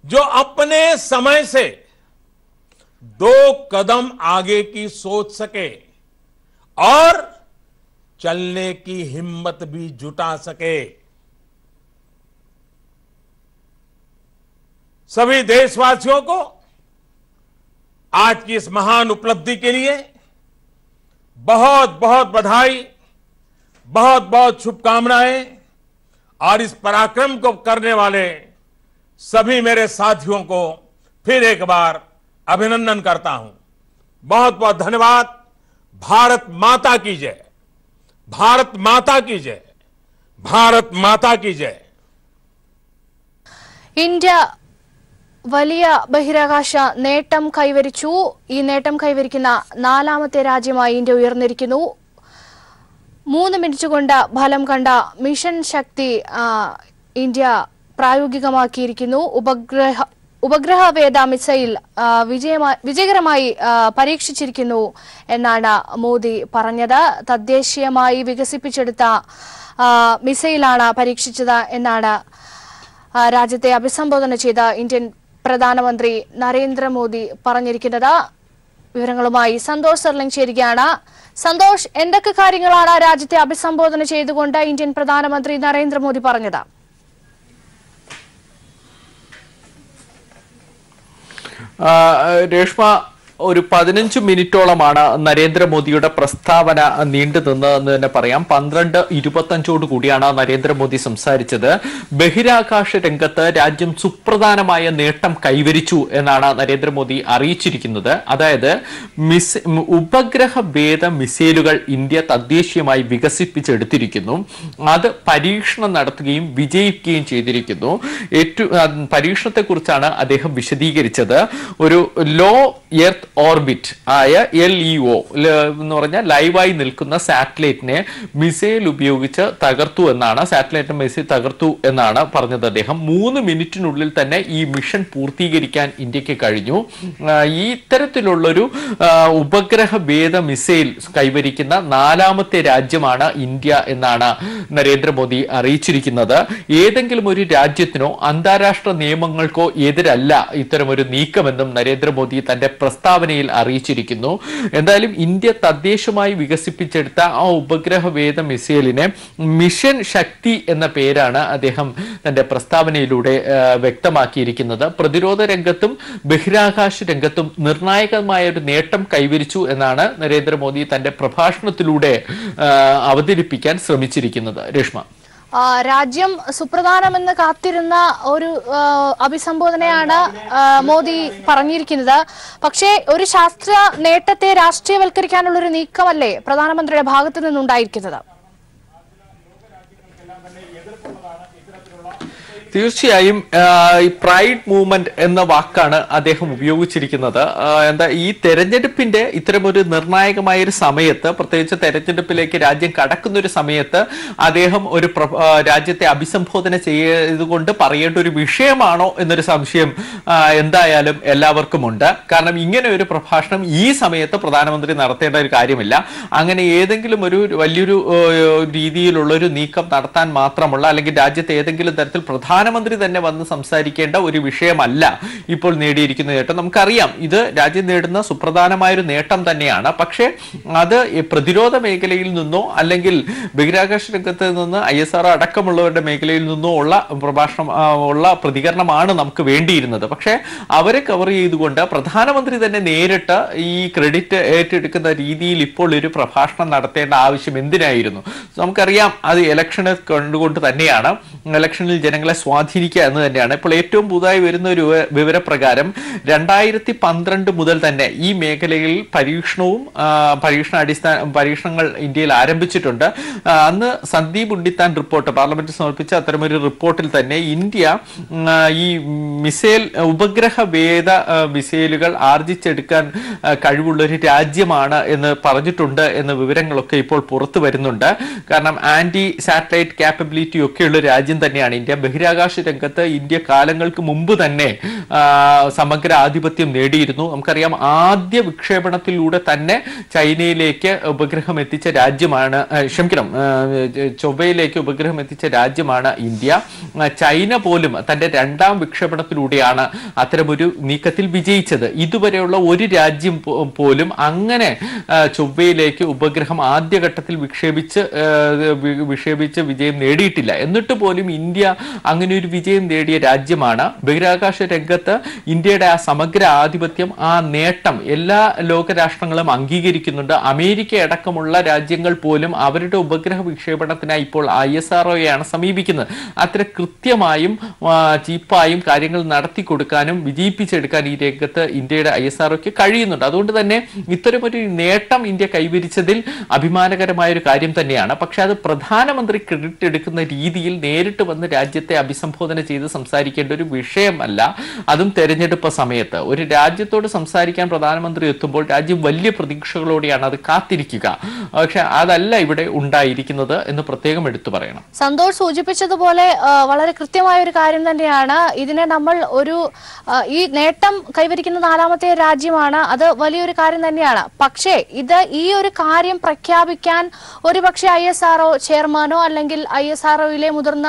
Speaker 4: जो अपने समय से 2 कदम आगे की सोच सके और चलने की हिम्मत भी जुटा सके। सभी देशवासियों को आज की इस महान उपलब्धि के लिए बहुत बहुत बधाई, बहुत बहुत शुभकामनाएं और इस पराक्रम को करने वाले सभी मेरे साथियों को फिर एक बार अभिनंदन करता हूं। बहुत बहुत धन्यवाद। भारत माता की जय, भारत माता की जय, भारत माता की जय।
Speaker 1: ഇന്ത്യ വലിയ ബഹിരാകാശ നേട്ടം കൈവരിച്ചു. ഈ നേട്ടം കൈവരിക്കുന്ന 4ാമത്തെ രാജ്യമായി ഇന്ത്യ ഉയർന്നിരിക്കുന്നു. 3 മിനിറ്റ് കൊണ്ട് ഫലം കണ്ട മിഷൻ ശക്തി ഇന്ത്യ പ്രായോഗികമാക്കിയിരിക്കുന്നു. ഉപഗ്രഹവേദ മിസൈൽ വിജയകരമായി പരീക്ഷിച്ചിരിക്കുന്നു എന്നാണ് മോദി പറഞ്ഞത്. തദ്ദേശീയമായി വികസിപ്പിച്ചെടുത്ത മിസൈലാണ് പരീക്ഷിച്ചത് എന്നാണ് രാജ്യത്തെ അഭിസംബോധന ചെയ്ത ഇന്ത്യൻ പ്രധാനമന്ത്രി നരേന്ദ്രമോദി പറഞ്ഞിരിക്കുന്നത്. വിവരങ്ങളുമായി സന്തോഷ് സർലിംഗ് ചേരുകയാണ്. സന്തോഷ്, എന്തൊക്കെ കാര്യങ്ങളാണ് രാജ്യത്തെ അഭിസംബോധന ചെയ്തുകൊണ്ട് ഇന്ത്യൻ പ്രധാനമന്ത്രി നരേന്ദ്രമോദി പറഞ്ഞത്?
Speaker 5: രേഷ്മ, ഒരു 15 മിനിറ്റോളമാണ് നരേന്ദ്രമോദിയുടെ പ്രസ്താവന നീണ്ടുനിന്നതെന്ന് തന്നെ പറയാം. 12:25 കൂടിയാണ് നരേന്ദ്രമോദി സംസാരിച്ചത്. ബഹിരാകാശ രംഗത്ത് രാജ്യം സുപ്രധാനമായ നേട്ടം കൈവരിച്ചു എന്നാണ് നരേന്ദ്രമോദി അറിയിച്ചിരിക്കുന്നത്. അതായത് ഉപഗ്രഹ ഭേദ മിസൈലുകൾ ഇന്ത്യ തദ്ദേശീയമായി വികസിപ്പിച്ചെടുത്തിരിക്കുന്നു. അത് പരീക്ഷണം നടത്തുകയും വിജയിക്കുകയും ചെയ്തിരിക്കുന്നു. പരീക്ഷണത്തെക്കുറിച്ചാണ് അദ്ദേഹം വിശദീകരിച്ചത്. ഒരു ലോ എർത്ത് ഓർബിറ്റ് ആയ LEO എന്ന് പറഞ്ഞാൽ ലൈവായി നിൽക്കുന്ന സാറ്റലൈറ്റിനെ മിസൈൽ ഉപയോഗിച്ച് തകർത്തു എന്നാണ്, സാറ്റലൈറ്റ് മിസൈൽ തകർത്തു എന്നാണ് പറഞ്ഞത് അദ്ദേഹം. 3 മിനിറ്റിനുള്ളിൽ തന്നെ ഈ മിഷൻ പൂർത്തീകരിക്കാൻ ഇന്ത്യക്ക് കഴിഞ്ഞു. ഈ ഇത്തരത്തിലുള്ളൊരു ഉപഗ്രഹ ഭേദ മിസൈൽ കൈവരിക്കുന്ന 4ാമത്തെ രാജ്യമാണ് ഇന്ത്യ എന്നാണ് നരേന്ദ്രമോദി അറിയിച്ചിരിക്കുന്നത്. ഏതെങ്കിലും ഒരു രാജ്യത്തിനോ അന്താരാഷ്ട്ര നിയമങ്ങൾക്കോ എതിരല്ല ഇത്തരമൊരു നീക്കമെന്നും നരേന്ദ്രമോദി തന്റെ പ്രസ്താവനയിൽ അറിയിച്ചിരിക്കുന്നു. എന്തായാലും ഇന്ത്യ തദ്ദേശമായി വികസിപ്പിച്ചെടുത്ത ആ ഉപഗ്രഹ ഭേദ മിസൈലിനെ മിഷൻ ശക്തി എന്ന പേരാണ് അദ്ദേഹം തന്റെ പ്രസ്താവനയിലൂടെ വ്യക്തമാക്കിയിരിക്കുന്നത്. പ്രതിരോധ രംഗത്തും ബഹിരാകാശ രംഗത്തും നിർണായകമായ ഒരു നേട്ടം കൈവരിച്ചു എന്നാണ് നരേന്ദ്രമോദി തന്റെ പ്രഭാഷണത്തിലൂടെ അവതരിപ്പിക്കാൻ ശ്രമിച്ചിരിക്കുന്നത്. രേഷ്മ,
Speaker 1: രാജ്യം സുപ്രധാനമെന്ന് കാത്തിരുന്ന ഒരു അഭിസംബോധനയാണ് മോദി പറഞ്ഞിരിക്കുന്നത്. പക്ഷേ ഒരു ശാസ്ത്ര നേട്ടത്തെ രാഷ്ട്രീയവൽക്കരിക്കാനുള്ള ഒരു നീക്കമല്ലേ പ്രധാനമന്ത്രിയുടെ ഭാഗത്തു നിന്നുണ്ടായിരിക്കുന്നത്?
Speaker 5: തീർച്ചയായും ഈ പ്രൈഡ് മൂവ്മെന്റ് എന്ന വാക്കാണ് അദ്ദേഹം ഉപയോഗിച്ചിരിക്കുന്നത്. എന്താ ഈ തെരഞ്ഞെടുപ്പിന്റെ ഇത്തരമൊരു നിർണായകമായ ഒരു സമയത്ത്, പ്രത്യേകിച്ച് തെരഞ്ഞെടുപ്പിലേക്ക് രാജ്യം കടക്കുന്ന ഒരു സമയത്ത് അദ്ദേഹം ഒരു രാജ്യത്തെ അഭിസംബോധന ചെയ്തുകൊണ്ട് പറയേണ്ട ഒരു വിഷയമാണോ എന്നൊരു സംശയം എന്തായാലും എല്ലാവർക്കും ഉണ്ട്. കാരണം ഇങ്ങനെ ഒരു പ്രഭാഷണം ഈ സമയത്ത് പ്രധാനമന്ത്രി നടത്തേണ്ട ഒരു കാര്യമില്ല. അങ്ങനെ ഏതെങ്കിലും ഒരു വലിയൊരു രീതിയിലുള്ള ഒരു നീക്കം നടത്താൻ മാത്രമുള്ള, അല്ലെങ്കിൽ രാജ്യത്തെ ഏതെങ്കിലും തരത്തിൽ പ്രധാനമന്ത്രി തന്നെ വന്ന് സംസാരിക്കേണ്ട ഒരു വിഷയമല്ല ഇപ്പോൾ നേടിയിരിക്കുന്ന നേട്ടം. നമുക്കറിയാം ഇത് രാജ്യം നേടുന്ന സുപ്രധാനമായൊരു നേട്ടം തന്നെയാണ്. പക്ഷേ അത് പ്രതിരോധ മേഖലയിൽ നിന്നോ അല്ലെങ്കിൽ ബഹിരാകാശ രംഗത്ത് നിന്ന് ISRO അടക്കമുള്ളവരുടെ മേഖലയിൽ നിന്നോ ഉള്ള പ്രതികരണമാണ് നമുക്ക് വേണ്ടിയിരുന്നത്. പക്ഷേ അവരെ കവർ ചെയ്തുകൊണ്ട് പ്രധാനമന്ത്രി തന്നെ നേരിട്ട് ഈ ക്രെഡിറ്റ് ഏറ്റെടുക്കുന്ന രീതിയിൽ ഇപ്പോൾ ഒരു പ്രഭാഷണം നടത്തേണ്ട ആവശ്യം എന്തിനായിരുന്നു? നമുക്കറിയാം അത് ഇലക്ഷനെ കണ്ടുകൊണ്ട് തന്നെയാണ്, ഇലക്ഷനിൽ ജനങ്ങളെ സ്വാധീനിക്കുക എന്ന് തന്നെയാണ്. ഇപ്പോൾ ഏറ്റവും പുതുതായി വരുന്ന ഒരു വിവരപ്രകാരം 2012 മുതൽ തന്നെ ഈ മേഖലയിൽ പരീക്ഷണങ്ങൾ ഇന്ത്യയിൽ ആരംഭിച്ചിട്ടുണ്ട്. അന്ന് സന്ദീപ് ഉണ്ണിത്താൻ റിപ്പോർട്ട് പാർലമെന്റിൽ സമർപ്പിച്ച അത്തരമൊരു റിപ്പോർട്ടിൽ തന്നെ ഇന്ത്യ ഈ ഉപഗ്രഹ വേദ മിസൈലുകൾ ആർജിച്ചെടുക്കാൻ കഴിവുള്ള ഒരു രാജ്യമാണ് എന്ന് പറഞ്ഞിട്ടുണ്ട് എന്ന വിവരങ്ങളൊക്കെ ഇപ്പോൾ പുറത്തു വരുന്നുണ്ട്. കാരണം ആന്റി സാറ്റലൈറ്റ് ക്യാപ്പബിലിറ്റി ഒക്കെയുള്ള രാജ്യം തന്നെയാണ് ഇന്ത്യ. ബഹിരാകാശ രംഗത്ത് ഇന്ത്യ കാലങ്ങൾക്ക് മുമ്പ് തന്നെ സമഗ്ര ആധിപത്യം നേടിയിരുന്നു. നമുക്കറിയാം ആദ്യ വിക്ഷേപണത്തിലൂടെ തന്നെ ചൈനയിലേക്ക് ഉപഗ്രഹം എത്തിച്ച രാജ്യമാണ്, ചൊവ്വയിലേക്ക് ഉപഗ്രഹം എത്തിച്ച രാജ്യമാണ് ഇന്ത്യ. ചൈന പോലും തന്റെ രണ്ടാം വിക്ഷേപണത്തിലൂടെയാണ് അത്തരമൊരു നീക്കത്തിൽ വിജയിച്ചത്. ഇതുവരെയുള്ള ഒരു രാജ്യം പോലും അങ്ങനെ ചൊവ്വയിലേക്ക് ഉപഗ്രഹം ആദ്യഘട്ടത്തിൽ വിക്ഷേപിച്ച് വിജയം നേടിയിട്ടില്ല. എന്നിട്ട് പോലും ഇന്ത്യ അങ്ങനെ ഒരു വിജയം നേടിയ രാജ്യമാണ്. ബഹിരാകാശ രംഗത്ത് ഇന്ത്യയുടെ ആ സമഗ്ര ആധിപത്യം, ആ നേട്ടം എല്ലാ ലോകരാഷ്ട്രങ്ങളും അംഗീകരിക്കുന്നുണ്ട്. അമേരിക്ക അടക്കമുള്ള രാജ്യങ്ങൾ പോലും അവരുടെ ഉപഗ്രഹ വിക്ഷേപണത്തിനായി ഇപ്പോൾ ISROയെയാണ് സമീപിക്കുന്നത്. അത്ര കൃത്യമായും ചീപ്പായും കാര്യങ്ങൾ നടത്തി കൊടുക്കാനും വിജയിപ്പിച്ചെടുക്കാൻ ഈ രംഗത്ത് ഇന്ത്യയുടെ ISROയ്ക്ക് കഴിയുന്നുണ്ട്. അതുകൊണ്ട് തന്നെ ഇത്തരമൊരു നേട്ടം ഇന്ത്യ കൈവരിച്ചതിൽ അഭിമാനകരമായ ഒരു കാര്യം തന്നെയാണ്. പക്ഷെ അത് പ്രധാനമന്ത്രി ക്രെഡിറ്റ് എടുക്കുന്ന രീതിയിൽ നേരിട്ട് വന്ന് രാജ്യത്തെ അഭിസംബോധന ചെയ്ത് സംസാരിക്കേണ്ട ഒരു വിഷയമല്ല. അതും തെരഞ്ഞെടുപ്പ് സമയത്ത് ഒരു രാജ്യത്തോട് സംസാരിക്കാൻ പ്രധാനമന്ത്രി എത്തുമ്പോൾ രാജ്യം വലിയ പ്രതീക്ഷകളോടെയാണ് അത് കാത്തിരിക്കുക. പക്ഷെ അതല്ല ഇവിടെ ഉണ്ടായിരിക്കുന്നത് എന്ന് പ്രത്യേകം എടുത്തു പറയണം.
Speaker 1: സന്തോഷ് സൂചിപ്പിച്ചതുപോലെ വളരെ കൃത്യമായ ഒരു കാര്യം തന്നെയാണ്. ഇതിനെ നമ്മൾ ഈ നേട്ടം കൈവരിക്കുന്ന 4ാമത്തെ രാജ്യമാണ്. അത് വലിയൊരു കാര്യം തന്നെയാണ്. പക്ഷേ ഈ ഒരു കാര്യം പ്രഖ്യാപിക്കാൻ ഒരുപക്ഷെ ISRO ചെയർമാനോ അല്ലെങ്കിൽ ISROയിലെ മുതിർന്ന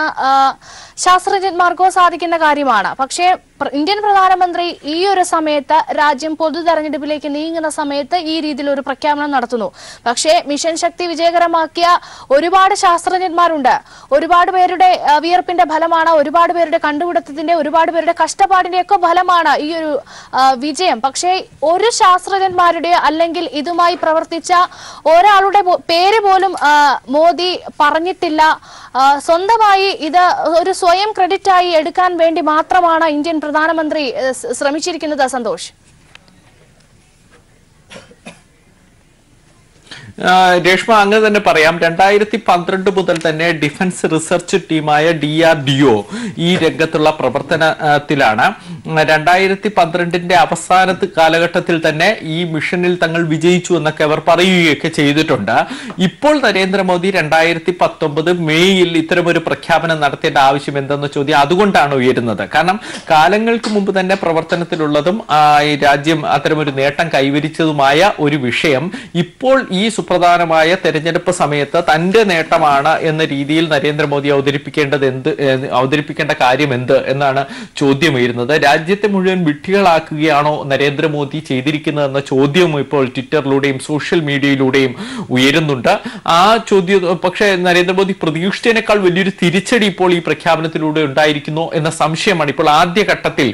Speaker 1: ശാസ്ത്രജ്ഞന്മാർക്കോ സാധിക്കുന്ന കാര്യമാണ്. പക്ഷേ ഇന്ത്യൻ പ്രധാനമന്ത്രി ഈ ഒരു സമയത്ത് രാജ്യം പൊതു തെരഞ്ഞെടുപ്പിലേക്ക് നീങ്ങുന്ന സമയത്ത് ഈ രീതിയിൽ ഒരു പ്രഖ്യാപനം നടത്തുന്നു. പക്ഷേ മിഷൻ ശക്തി വിജയകരമാക്കിയ ഒരുപാട് ശാസ്ത്രജ്ഞന്മാരുണ്ട്. ഒരുപാട് പേരുടെ വിയർപ്പിന്റെ ഫലമാണ്, ഒരുപാട് പേരുടെ കണ്ടുപിടുത്തത്തിന്റെ, ഒരുപാട് പേരുടെ കഷ്ടപ്പാടിന്റെ ഒക്കെ ഫലമാണ് ഈ ഒരു വിജയം. പക്ഷേ ഒരു ശാസ്ത്രജ്ഞന്മാരുടെ അല്ലെങ്കിൽ ഇതുമായി പ്രവർത്തിച്ച ഒരാളുടെ പേര് പോലും മോദി പറഞ്ഞിട്ടില്ല. സ്വന്തമായി ഇത് ഒരു സ്വയം ക്രെഡിറ്റായി എടുക്കാൻ വേണ്ടി മാത്രമാണ് ഇന്ത്യൻ പ്രധാനമന്ത്രി ശ്രമിച്ചിരിക്കുന്നത്. സന്തോഷ്,
Speaker 5: രേഷ്മ അങ്ങനെ തന്നെ പറയാം. 2012 മുതൽ തന്നെ ഡിഫൻസ് റിസർച്ച് ടീമായ DRDO ഈ രംഗത്തുള്ള പ്രവർത്തനത്തിലാണ്. 2012 അവസാന കാലഘട്ടത്തിൽ തന്നെ ഈ മിഷനിൽ തങ്ങൾ വിജയിച്ചു എന്നൊക്കെ അവർ പറയുകയൊക്കെ ചെയ്തിട്ടുണ്ട്. ഇപ്പോൾ നരേന്ദ്രമോദി 2019 മെയ്യിൽ ഇത്തരമൊരു പ്രഖ്യാപനം നടത്തേണ്ട ആവശ്യം എന്തെന്ന ചോദ്യം അതുകൊണ്ടാണ് ഉയരുന്നത്. കാരണം കാലങ്ങൾക്ക് മുമ്പ് തന്നെ പ്രവർത്തനത്തിലുള്ളതും ഈ രാജ്യം അത്തരമൊരു നേട്ടം കൈവരിച്ചതുമായ ഒരു വിഷയം ഇപ്പോൾ ഈ സുപ്രധാനമായ തെരഞ്ഞെടുപ്പ് സമയത്ത് തന്റെ നേട്ടമാണ് എന്ന രീതിയിൽ നരേന്ദ്രമോദി അവതരിപ്പിക്കേണ്ട കാര്യം എന്ത് എന്നാണ് ചോദ്യം ഉയരുന്നത്. രാജ്യത്തെ മുഴുവൻ വിഡ്ഢികളാക്കുകയാണോ നരേന്ദ്രമോദി ചെയ്തിരിക്കുന്നതെന്ന ചോദ്യവും ഇപ്പോൾ ട്വിറ്ററിലൂടെയും സോഷ്യൽ മീഡിയയിലൂടെയും ഉയരുന്നുണ്ട്. ആ ചോദ്യം പക്ഷേ നരേന്ദ്രമോദി പ്രതീക്ഷിച്ചതിനേക്കാൾ വലിയൊരു തിരിച്ചടി ഇപ്പോൾ ഈ പ്രഖ്യാപനത്തിലൂടെ ഉണ്ടായിരിക്കുന്നു എന്ന സംശയമാണ് ഇപ്പോൾ ആദ്യഘട്ടത്തിൽ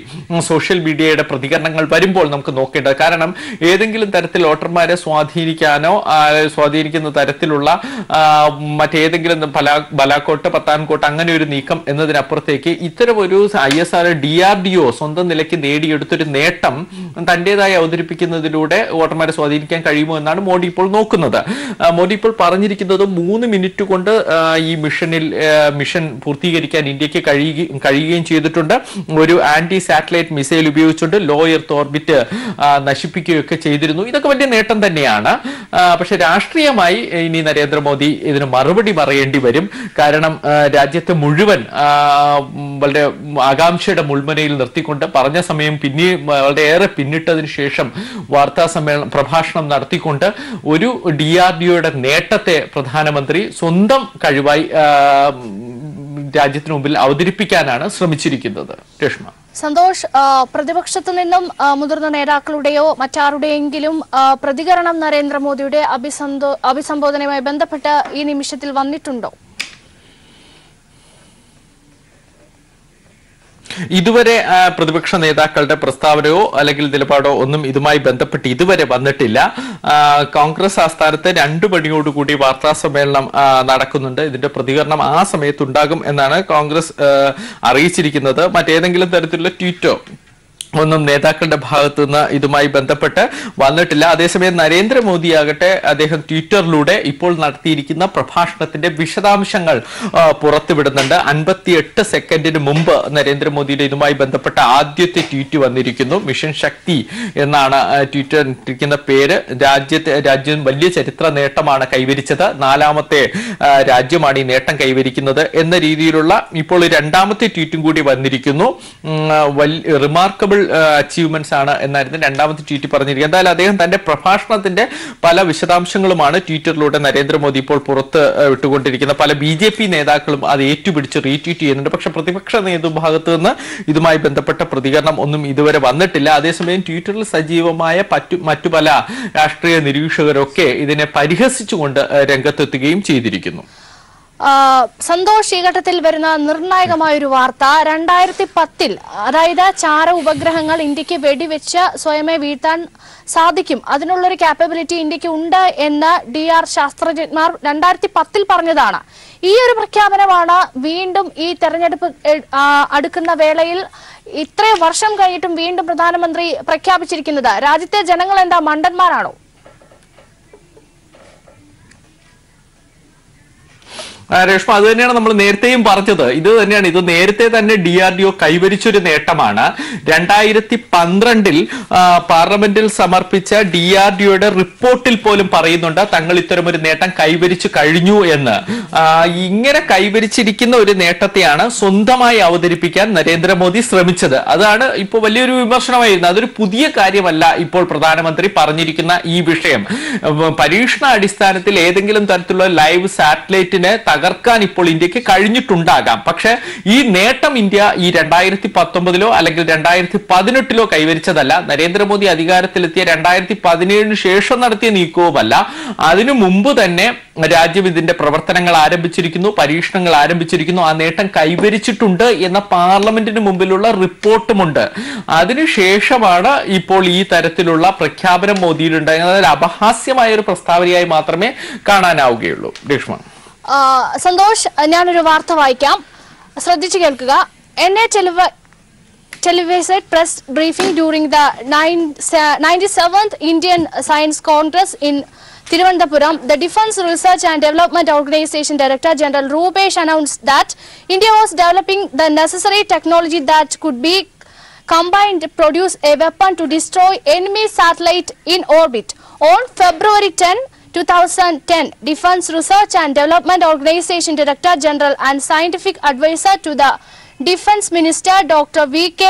Speaker 5: സോഷ്യൽ മീഡിയയുടെ പ്രതികരണങ്ങൾ വരുമ്പോൾ നമുക്ക് നോക്കേണ്ടത്. കാരണം ഏതെങ്കിലും തരത്തിൽ വോട്ടർമാരെ സ്വാധീനിക്കാനോ സ്വാധീനിക്കുന്ന തരത്തിലുള്ള മറ്റേതെങ്കിലും ബലാക്കോട്ട്, പത്താൻകോട്ട് അങ്ങനെ ഒരു നീക്കം എന്നതിനപ്പുറത്തേക്ക് ഇത്തരം ഒരു ISR DRDO സ്വന്തം നിലയ്ക്ക് നേടിയെടുത്തൊരു നേട്ടം തന്റേതായി അവതരിപ്പിക്കുന്നതിലൂടെ വോട്ടർമാരെ സ്വാധീനിക്കാൻ കഴിയുമോ എന്നാണ് മോഡി ഇപ്പോൾ നോക്കുന്നത്. മോഡി ഇപ്പോൾ പറഞ്ഞിരിക്കുന്നത് 3 മിനിറ്റ് കൊണ്ട് ഈ മിഷൻ പൂർത്തീകരിക്കാൻ ഇന്ത്യക്ക് കഴിയുകയും ചെയ്തിട്ടുണ്ട്. ഒരു ആന്റി സാറ്റലൈറ്റ് മിസൈൽ ഉപയോഗിച്ചുകൊണ്ട് ലോ എർത്ത് ഓർബിറ്റ് നശിപ്പിക്കുകയൊക്കെ ചെയ്തിരുന്നു. ഇതൊക്കെ വലിയ നേട്ടം തന്നെയാണ്. പക്ഷെ രാഷ്ട്രീയമായി ഇനി നരേന്ദ്രമോദി ഇതിന് മറുപടി പറയേണ്ടി വരും. കാരണം രാജ്യത്തെ മുഴുവൻ വളരെ ആകാംക്ഷയുടെ മുൾമുനയിൽ നിർത്തിക്കൊണ്ട് പറഞ്ഞ സമയം വളരെയേറെ പിന്നിട്ടതിന് ശേഷം പ്രഭാഷണം നടത്തിക്കൊണ്ട് ഒരു DRDOയുടെ നേട്ടത്തെ പ്രധാനമന്ത്രി സ്വന്തം കഴിവായി രാജ്യത്തിന് മുമ്പിൽ അവതരിപ്പിക്കാനാണ് ശ്രമിച്ചിരിക്കുന്നത്. രേഷ്മ.
Speaker 1: സന്തോഷ്, പ്രതിപക്ഷത്തു നിന്നും മുതിർന്ന നേതാക്കളുടെയോ മറ്റാരുടെയെങ്കിലും പ്രതികരണം നരേന്ദ്രമോദിയുടെ അഭിസംബോധനയുമായി ബന്ധപ്പെട്ട് ഈ നിമിഷത്തിൽ വന്നിട്ടുണ്ടോ?
Speaker 5: ഇതുവരെ പ്രതിപക്ഷ നേതാക്കളുടെ പ്രസ്താവനയോ അല്ലെങ്കിൽ നിലപാടോ ഒന്നും ഇതുമായി ബന്ധപ്പെട്ട് ഇതുവരെ വന്നിട്ടില്ല. കോൺഗ്രസ് ആസ്ഥാനത്ത് 2 മണിയോടുകൂടി വാർത്താ സമ്മേളനം നടക്കുന്നുണ്ട്. ഇതിന്റെ പ്രതികരണം ആ സമയത്തുണ്ടാകും എന്നാണ് കോൺഗ്രസ് അറിയിച്ചിരിക്കുന്നത്. മറ്റേതെങ്കിലും തരത്തിലുള്ള ട്വീറ്റോ ഒന്നും നേതാക്കളുടെ ഭാഗത്തു നിന്ന് ഇതുമായി ബന്ധപ്പെട്ട് വന്നിട്ടില്ല. അതേസമയം നരേന്ദ്രമോദി ആകട്ടെ അദ്ദേഹം ട്വിറ്ററിലൂടെ ഇപ്പോൾ നടത്തിയിരിക്കുന്ന പ്രഭാഷണത്തിന്റെ വിശദാംശങ്ങൾ പുറത്തുവിടുന്നുണ്ട്. 58 സെക്കൻഡിന് മുമ്പ് നരേന്ദ്രമോദിയുടെ ഇതുമായി ബന്ധപ്പെട്ട ആദ്യത്തെ ട്വീറ്റ് വന്നിരിക്കുന്നു. മിഷൻ ശക്തി എന്നാണ് ട്വീറ്റിരിക്കുന്ന പേര്. രാജ്യം വലിയ ചരിത്ര നേട്ടമാണ് കൈവരിച്ചത്. 4ാമത്തെ രാജ്യമാണ് ഈ നേട്ടം കൈവരിക്കുന്നത് എന്ന രീതിയിലുള്ള ഇപ്പോൾ 2ാമത്തെ ട്വീറ്റും കൂടി വന്നിരിക്കുന്നു. റിമാർക്കബിൾ അച്ചീവ്മെന്റ്സ് ആണ് എന്നായിരുന്നു 2ാമത്തെ ട്വീറ്റ് പറഞ്ഞിരിക്കുന്നത്. എന്തായാലും അദ്ദേഹം തന്റെ പ്രഭാഷണത്തിന്റെ പല വിശദാംശങ്ങളുമാണ് ട്വിറ്ററിലൂടെ നരേന്ദ്രമോദി ഇപ്പോൾ പുറത്ത് വിട്ടുകൊണ്ടിരിക്കുന്ന. പല BJP നേതാക്കളും അത് ഏറ്റുപിടിച്ച് റീട്വീറ്റ് ചെയ്യുന്നുണ്ട്. പക്ഷെ പ്രതിപക്ഷ നേതൃഭാഗത്ത് നിന്ന് ഇതുമായി ബന്ധപ്പെട്ട പ്രതികരണം ഒന്നും ഇതുവരെ വന്നിട്ടില്ല. അതേസമയം ട്വിറ്ററിൽ സജീവമായ മറ്റു പല രാഷ്ട്രീയ നിരീക്ഷകരൊക്കെ ഇതിനെ പരിഹസിച്ചുകൊണ്ട് രംഗത്തെത്തുകയും ചെയ്തിരിക്കുന്നു.
Speaker 1: സന്തോഷ്, ഈ ഘട്ടത്തിൽ വരുന്ന നിർണായകമായൊരു വാർത്ത 2010 അതായത് ചാര ഉപഗ്രഹങ്ങൾ ഇന്ത്യക്ക് വെടിവെച്ച് സ്വയമേ വീഴ്ത്താൻ സാധിക്കും, അതിനുള്ളൊരു കാപ്പബിലിറ്റി ഇന്ത്യക്ക് ഉണ്ട് എന്ന് DR ശാസ്ത്രജ്ഞന്മാർ 2010 പറഞ്ഞതാണ്. ഈ ഒരു പ്രഖ്യാപനമാണ് വീണ്ടും ഈ തെരഞ്ഞെടുപ്പ് അടുക്കുന്ന വേളയിൽ ഇത്രയും വർഷം കഴിഞ്ഞിട്ടും വീണ്ടും പ്രധാനമന്ത്രി പ്രഖ്യാപിച്ചിരിക്കുന്നത്. രാജ്യത്തെ ജനങ്ങൾ എന്താ മണ്ടന്മാരാണോ?
Speaker 5: രേഷ്മ, അത് തന്നെയാണ് നമ്മൾ നേരത്തെയും പറഞ്ഞത്. ഇത് തന്നെയാണ്, ഇത് നേരത്തെ തന്നെ DRDO കൈവരിച്ചൊരു നേട്ടമാണ്. 2012 പാർലമെന്റിൽ സമർപ്പിച്ച DRDOയുടെ റിപ്പോർട്ടിൽ പോലും പറയുന്നുണ്ട് തങ്ങൾ ഇത്തരമൊരു നേട്ടം കൈവരിച്ചു കഴിഞ്ഞു എന്ന്. ഇങ്ങനെ കൈവരിച്ചിരിക്കുന്ന ഒരു നേട്ടത്തെയാണ് സ്വന്തമായി അവതരിപ്പിക്കാൻ നരേന്ദ്രമോദി ശ്രമിച്ചത്. അതാണ് ഇപ്പോൾ വലിയൊരു വിമർശനമായിരുന്നു. അതൊരു പുതിയ കാര്യമല്ല ഇപ്പോൾ പ്രധാനമന്ത്രി പറഞ്ഞിരിക്കുന്ന ഈ വിഷയം. പരീക്ഷണ അടിസ്ഥാനത്തിൽ ഏതെങ്കിലും തരത്തിലുള്ള ലൈവ് സാറ്റലൈറ്റിനെ തകർക്കാൻ ഇപ്പോൾ ഇന്ത്യക്ക് കഴിഞ്ഞിട്ടുണ്ടാകാം. പക്ഷെ ഈ നേട്ടം ഇന്ത്യ ഈ 2019 അല്ലെങ്കിൽ 2018 കൈവരിച്ചതല്ല. നരേന്ദ്രമോദി അധികാരത്തിലെത്തിയ 2017 ശേഷം നടത്തിയ നീക്കവുമല്ല. അതിനു മുമ്പ് തന്നെ രാജ്യം ഇതിന്റെ പ്രവർത്തനങ്ങൾ ആരംഭിച്ചിരിക്കുന്നു, പരീക്ഷണങ്ങൾ ആരംഭിച്ചിരിക്കുന്നു. ആ നേട്ടം കൈവരിച്ചിട്ടുണ്ട് എന്ന പാർലമെന്റിന് മുമ്പിലുള്ള റിപ്പോർട്ടുമുണ്ട്. അതിനുശേഷമാണ് ഇപ്പോൾ ഈ തരത്തിലുള്ള പ്രഖ്യാപനം മോദിയിലുണ്ടായത്. അതായത് അപഹാസ്യമായ ഒരു പ്രസ്താവനയായി മാത്രമേ കാണാനാവുകയുള്ളൂ. രേഷ്മ.
Speaker 1: സന്തോഷ്, ഞാനൊരു വാർത്ത വായിക്കാം, ശ്രദ്ധിച്ചു കേൾക്കുക. televised press briefing during the 97th Indian Science Congress in Thiruvananthapuram, the Defence Research and Development Organization Director General Rupesh announced that India was developing the necessary technology that could be combined to produce a weapon to destroy enemy satellite in orbit. On February 10, 2010, Defence Research and Development Organization Director General and Scientific Advisor to the Defence Minister Dr. V.K.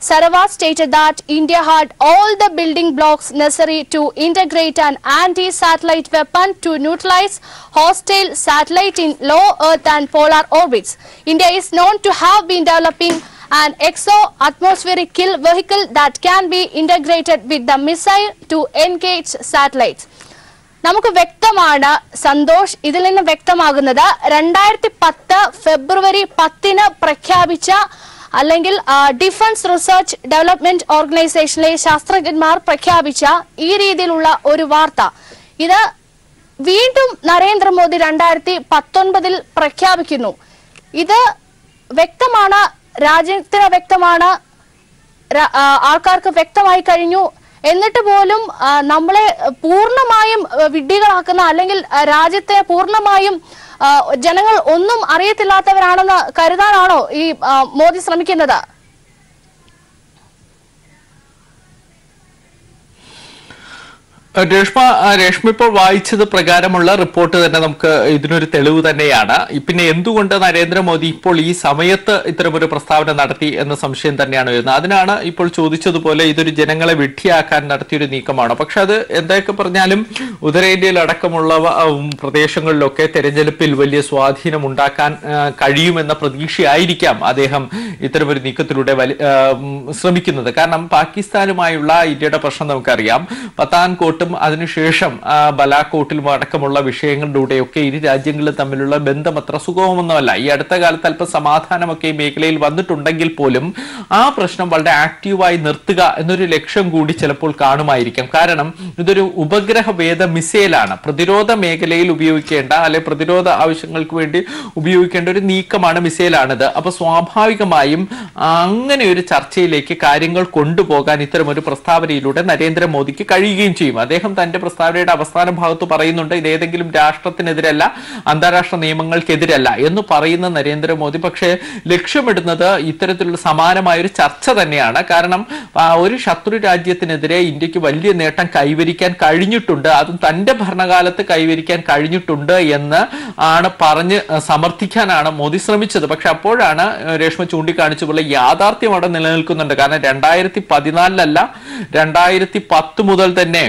Speaker 1: Sarawat stated that India had all the building blocks necessary to integrate an anti-satellite weapon to neutralize hostile satellite in low Earth and polar orbits. India is known to have been developing an exo-atmospheric kill vehicle that can be integrated with the missile to engage satellites. നമുക്ക് വ്യക്തമാണ് സന്തോഷ്, ഇതിൽ നിന്ന് വ്യക്തമാകുന്നത് 2010 ഫെബ്രുവരി 10 പ്രഖ്യാപിച്ച അല്ലെങ്കിൽ defence research development ഓർഗനൈസേഷനിലെ ശാസ്ത്രജ്ഞന്മാർ പ്രഖ്യാപിച്ച ഈ രീതിയിലുള്ള ഒരു വാർത്ത, ഇത് വീണ്ടും നരേന്ദ്രമോദി 2019 പ്രഖ്യാപിക്കുന്നു. ഇത് വ്യക്തമാണ്, രാജ്യത്തിന് വ്യക്തമാണ്, ആൾക്കാർക്ക് വ്യക്തമായി കഴിഞ്ഞു. എന്നിട്ട് പോലും നമ്മളെ പൂർണ്ണമായും വിഡ്ഢികളാക്കുന്ന, അല്ലെങ്കിൽ രാജ്യത്തെ പൂർണ്ണമായും ജനങ്ങൾ ഒന്നും അറിയത്തില്ലാത്തവരാണെന്ന് കരുതാനാണോ ഈ മോദി ശ്രമിക്കുന്നത്?
Speaker 5: രേഷ്മ ഇപ്പോൾ വായിച്ചത് പ്രകാരമുള്ള റിപ്പോർട്ട് തന്നെ നമുക്ക് ഇതിനൊരു തെളിവ് തന്നെയാണ്. പിന്നെ എന്തുകൊണ്ട് നരേന്ദ്രമോദി ഇപ്പോൾ ഈ സമയത്ത് ഇത്തരമൊരു പ്രസ്താവന നടത്തി എന്ന സംശയം തന്നെയാണ് വരുന്നത്. അതിനാണ് ഇപ്പോൾ ചോദിച്ചതുപോലെ ഇതൊരു ജനങ്ങളെ വിഡ്ഢിയാക്കാൻ നടത്തിയൊരു നീക്കമാണോ? പക്ഷെ അത് എന്തൊക്കെ പറഞ്ഞാലും ഉത്തരേന്ത്യയിൽ അടക്കമുള്ള പ്രദേശങ്ങളിലൊക്കെ തെരഞ്ഞെടുപ്പിൽ വലിയ സ്വാധീനം ഉണ്ടാക്കാൻ കഴിയുമെന്ന പ്രതീക്ഷയായിരിക്കാം അദ്ദേഹം ഇത്തരമൊരു നീക്കത്തിലൂടെ ശ്രമിക്കുന്നത്. കാരണം പാകിസ്ഥാനുമായുള്ള ഇന്ത്യയുടെ പ്രശ്നം നമുക്കറിയാം. പത്താൻകോട്ട് അതിനുശേഷം ബലാക്കോട്ടിലും അടക്കമുള്ള വിഷയങ്ങളിലൂടെയൊക്കെ ഇരു രാജ്യങ്ങളും തമ്മിലുള്ള ബന്ധം അത്ര സുഗമമൊന്നുമല്ല. ഈ അടുത്ത കാലത്ത് അല്പം സമാധാനമൊക്കെ ഈ മേഖലയിൽ വന്നിട്ടുണ്ടെങ്കിൽ പോലും ആ പ്രശ്നം വളരെ ആക്റ്റീവായി നിർത്തുക എന്നൊരു ലക്ഷ്യം കൂടി ചിലപ്പോൾ കാണുമായിരിക്കാം. കാരണം ഇതൊരു ഉപഗ്രഹവേദ മിസൈലാണ്. പ്രതിരോധ മേഖലയിൽ ഉപയോഗിക്കേണ്ട, അല്ലെ പ്രതിരോധ ആവശ്യങ്ങൾക്ക് വേണ്ടി ഉപയോഗിക്കേണ്ട ഒരു നീക്കമാണ്, മിസൈലാണിത്. അപ്പൊ സ്വാഭാവികമായും അങ്ങനെ ഒരു ചർച്ചയിലേക്ക് കാര്യങ്ങൾ കൊണ്ടുപോകാൻ ഇത്തരമൊരു പ്രസ്താവനയിലൂടെ നരേന്ദ്രമോദിക്ക് കഴിയുകയും ചെയ്യും. അദ്ദേഹം തന്റെ പ്രസ്താവനയുടെ അവസാന ഭാഗത്ത് പറയുന്നുണ്ട്, ഇത് ഏതെങ്കിലും രാഷ്ട്രത്തിനെതിരല്ല, അന്താരാഷ്ട്ര നിയമങ്ങൾക്കെതിരല്ല എന്ന് പറയുന്ന നരേന്ദ്രമോദി പക്ഷേ ലക്ഷ്യമിടുന്നത് ഇത്തരത്തിലുള്ള സമാനമായ ഒരു ചർച്ച തന്നെയാണ്. കാരണം ഒരു ശത്രു രാജ്യത്തിനെതിരെ ഇന്ത്യക്ക് വലിയ നേട്ടം കൈവരിക്കാൻ കഴിഞ്ഞിട്ടുണ്ട്, അതും തന്റെ ഭരണകാലത്ത് കൈവരിക്കാൻ കഴിഞ്ഞിട്ടുണ്ട് എന്ന് ആണ് പറഞ്ഞ് സമർത്ഥിക്കാനാണ് മോദി ശ്രമിച്ചത്. പക്ഷെ അപ്പോഴാണ് രേഷ്മ ചൂണ്ടിക്കാണിച്ച പോലെ യാഥാർത്ഥ്യം അവിടെ നിലനിൽക്കുന്നുണ്ട്. കാരണം 2014 2010 മുതൽ തന്നെ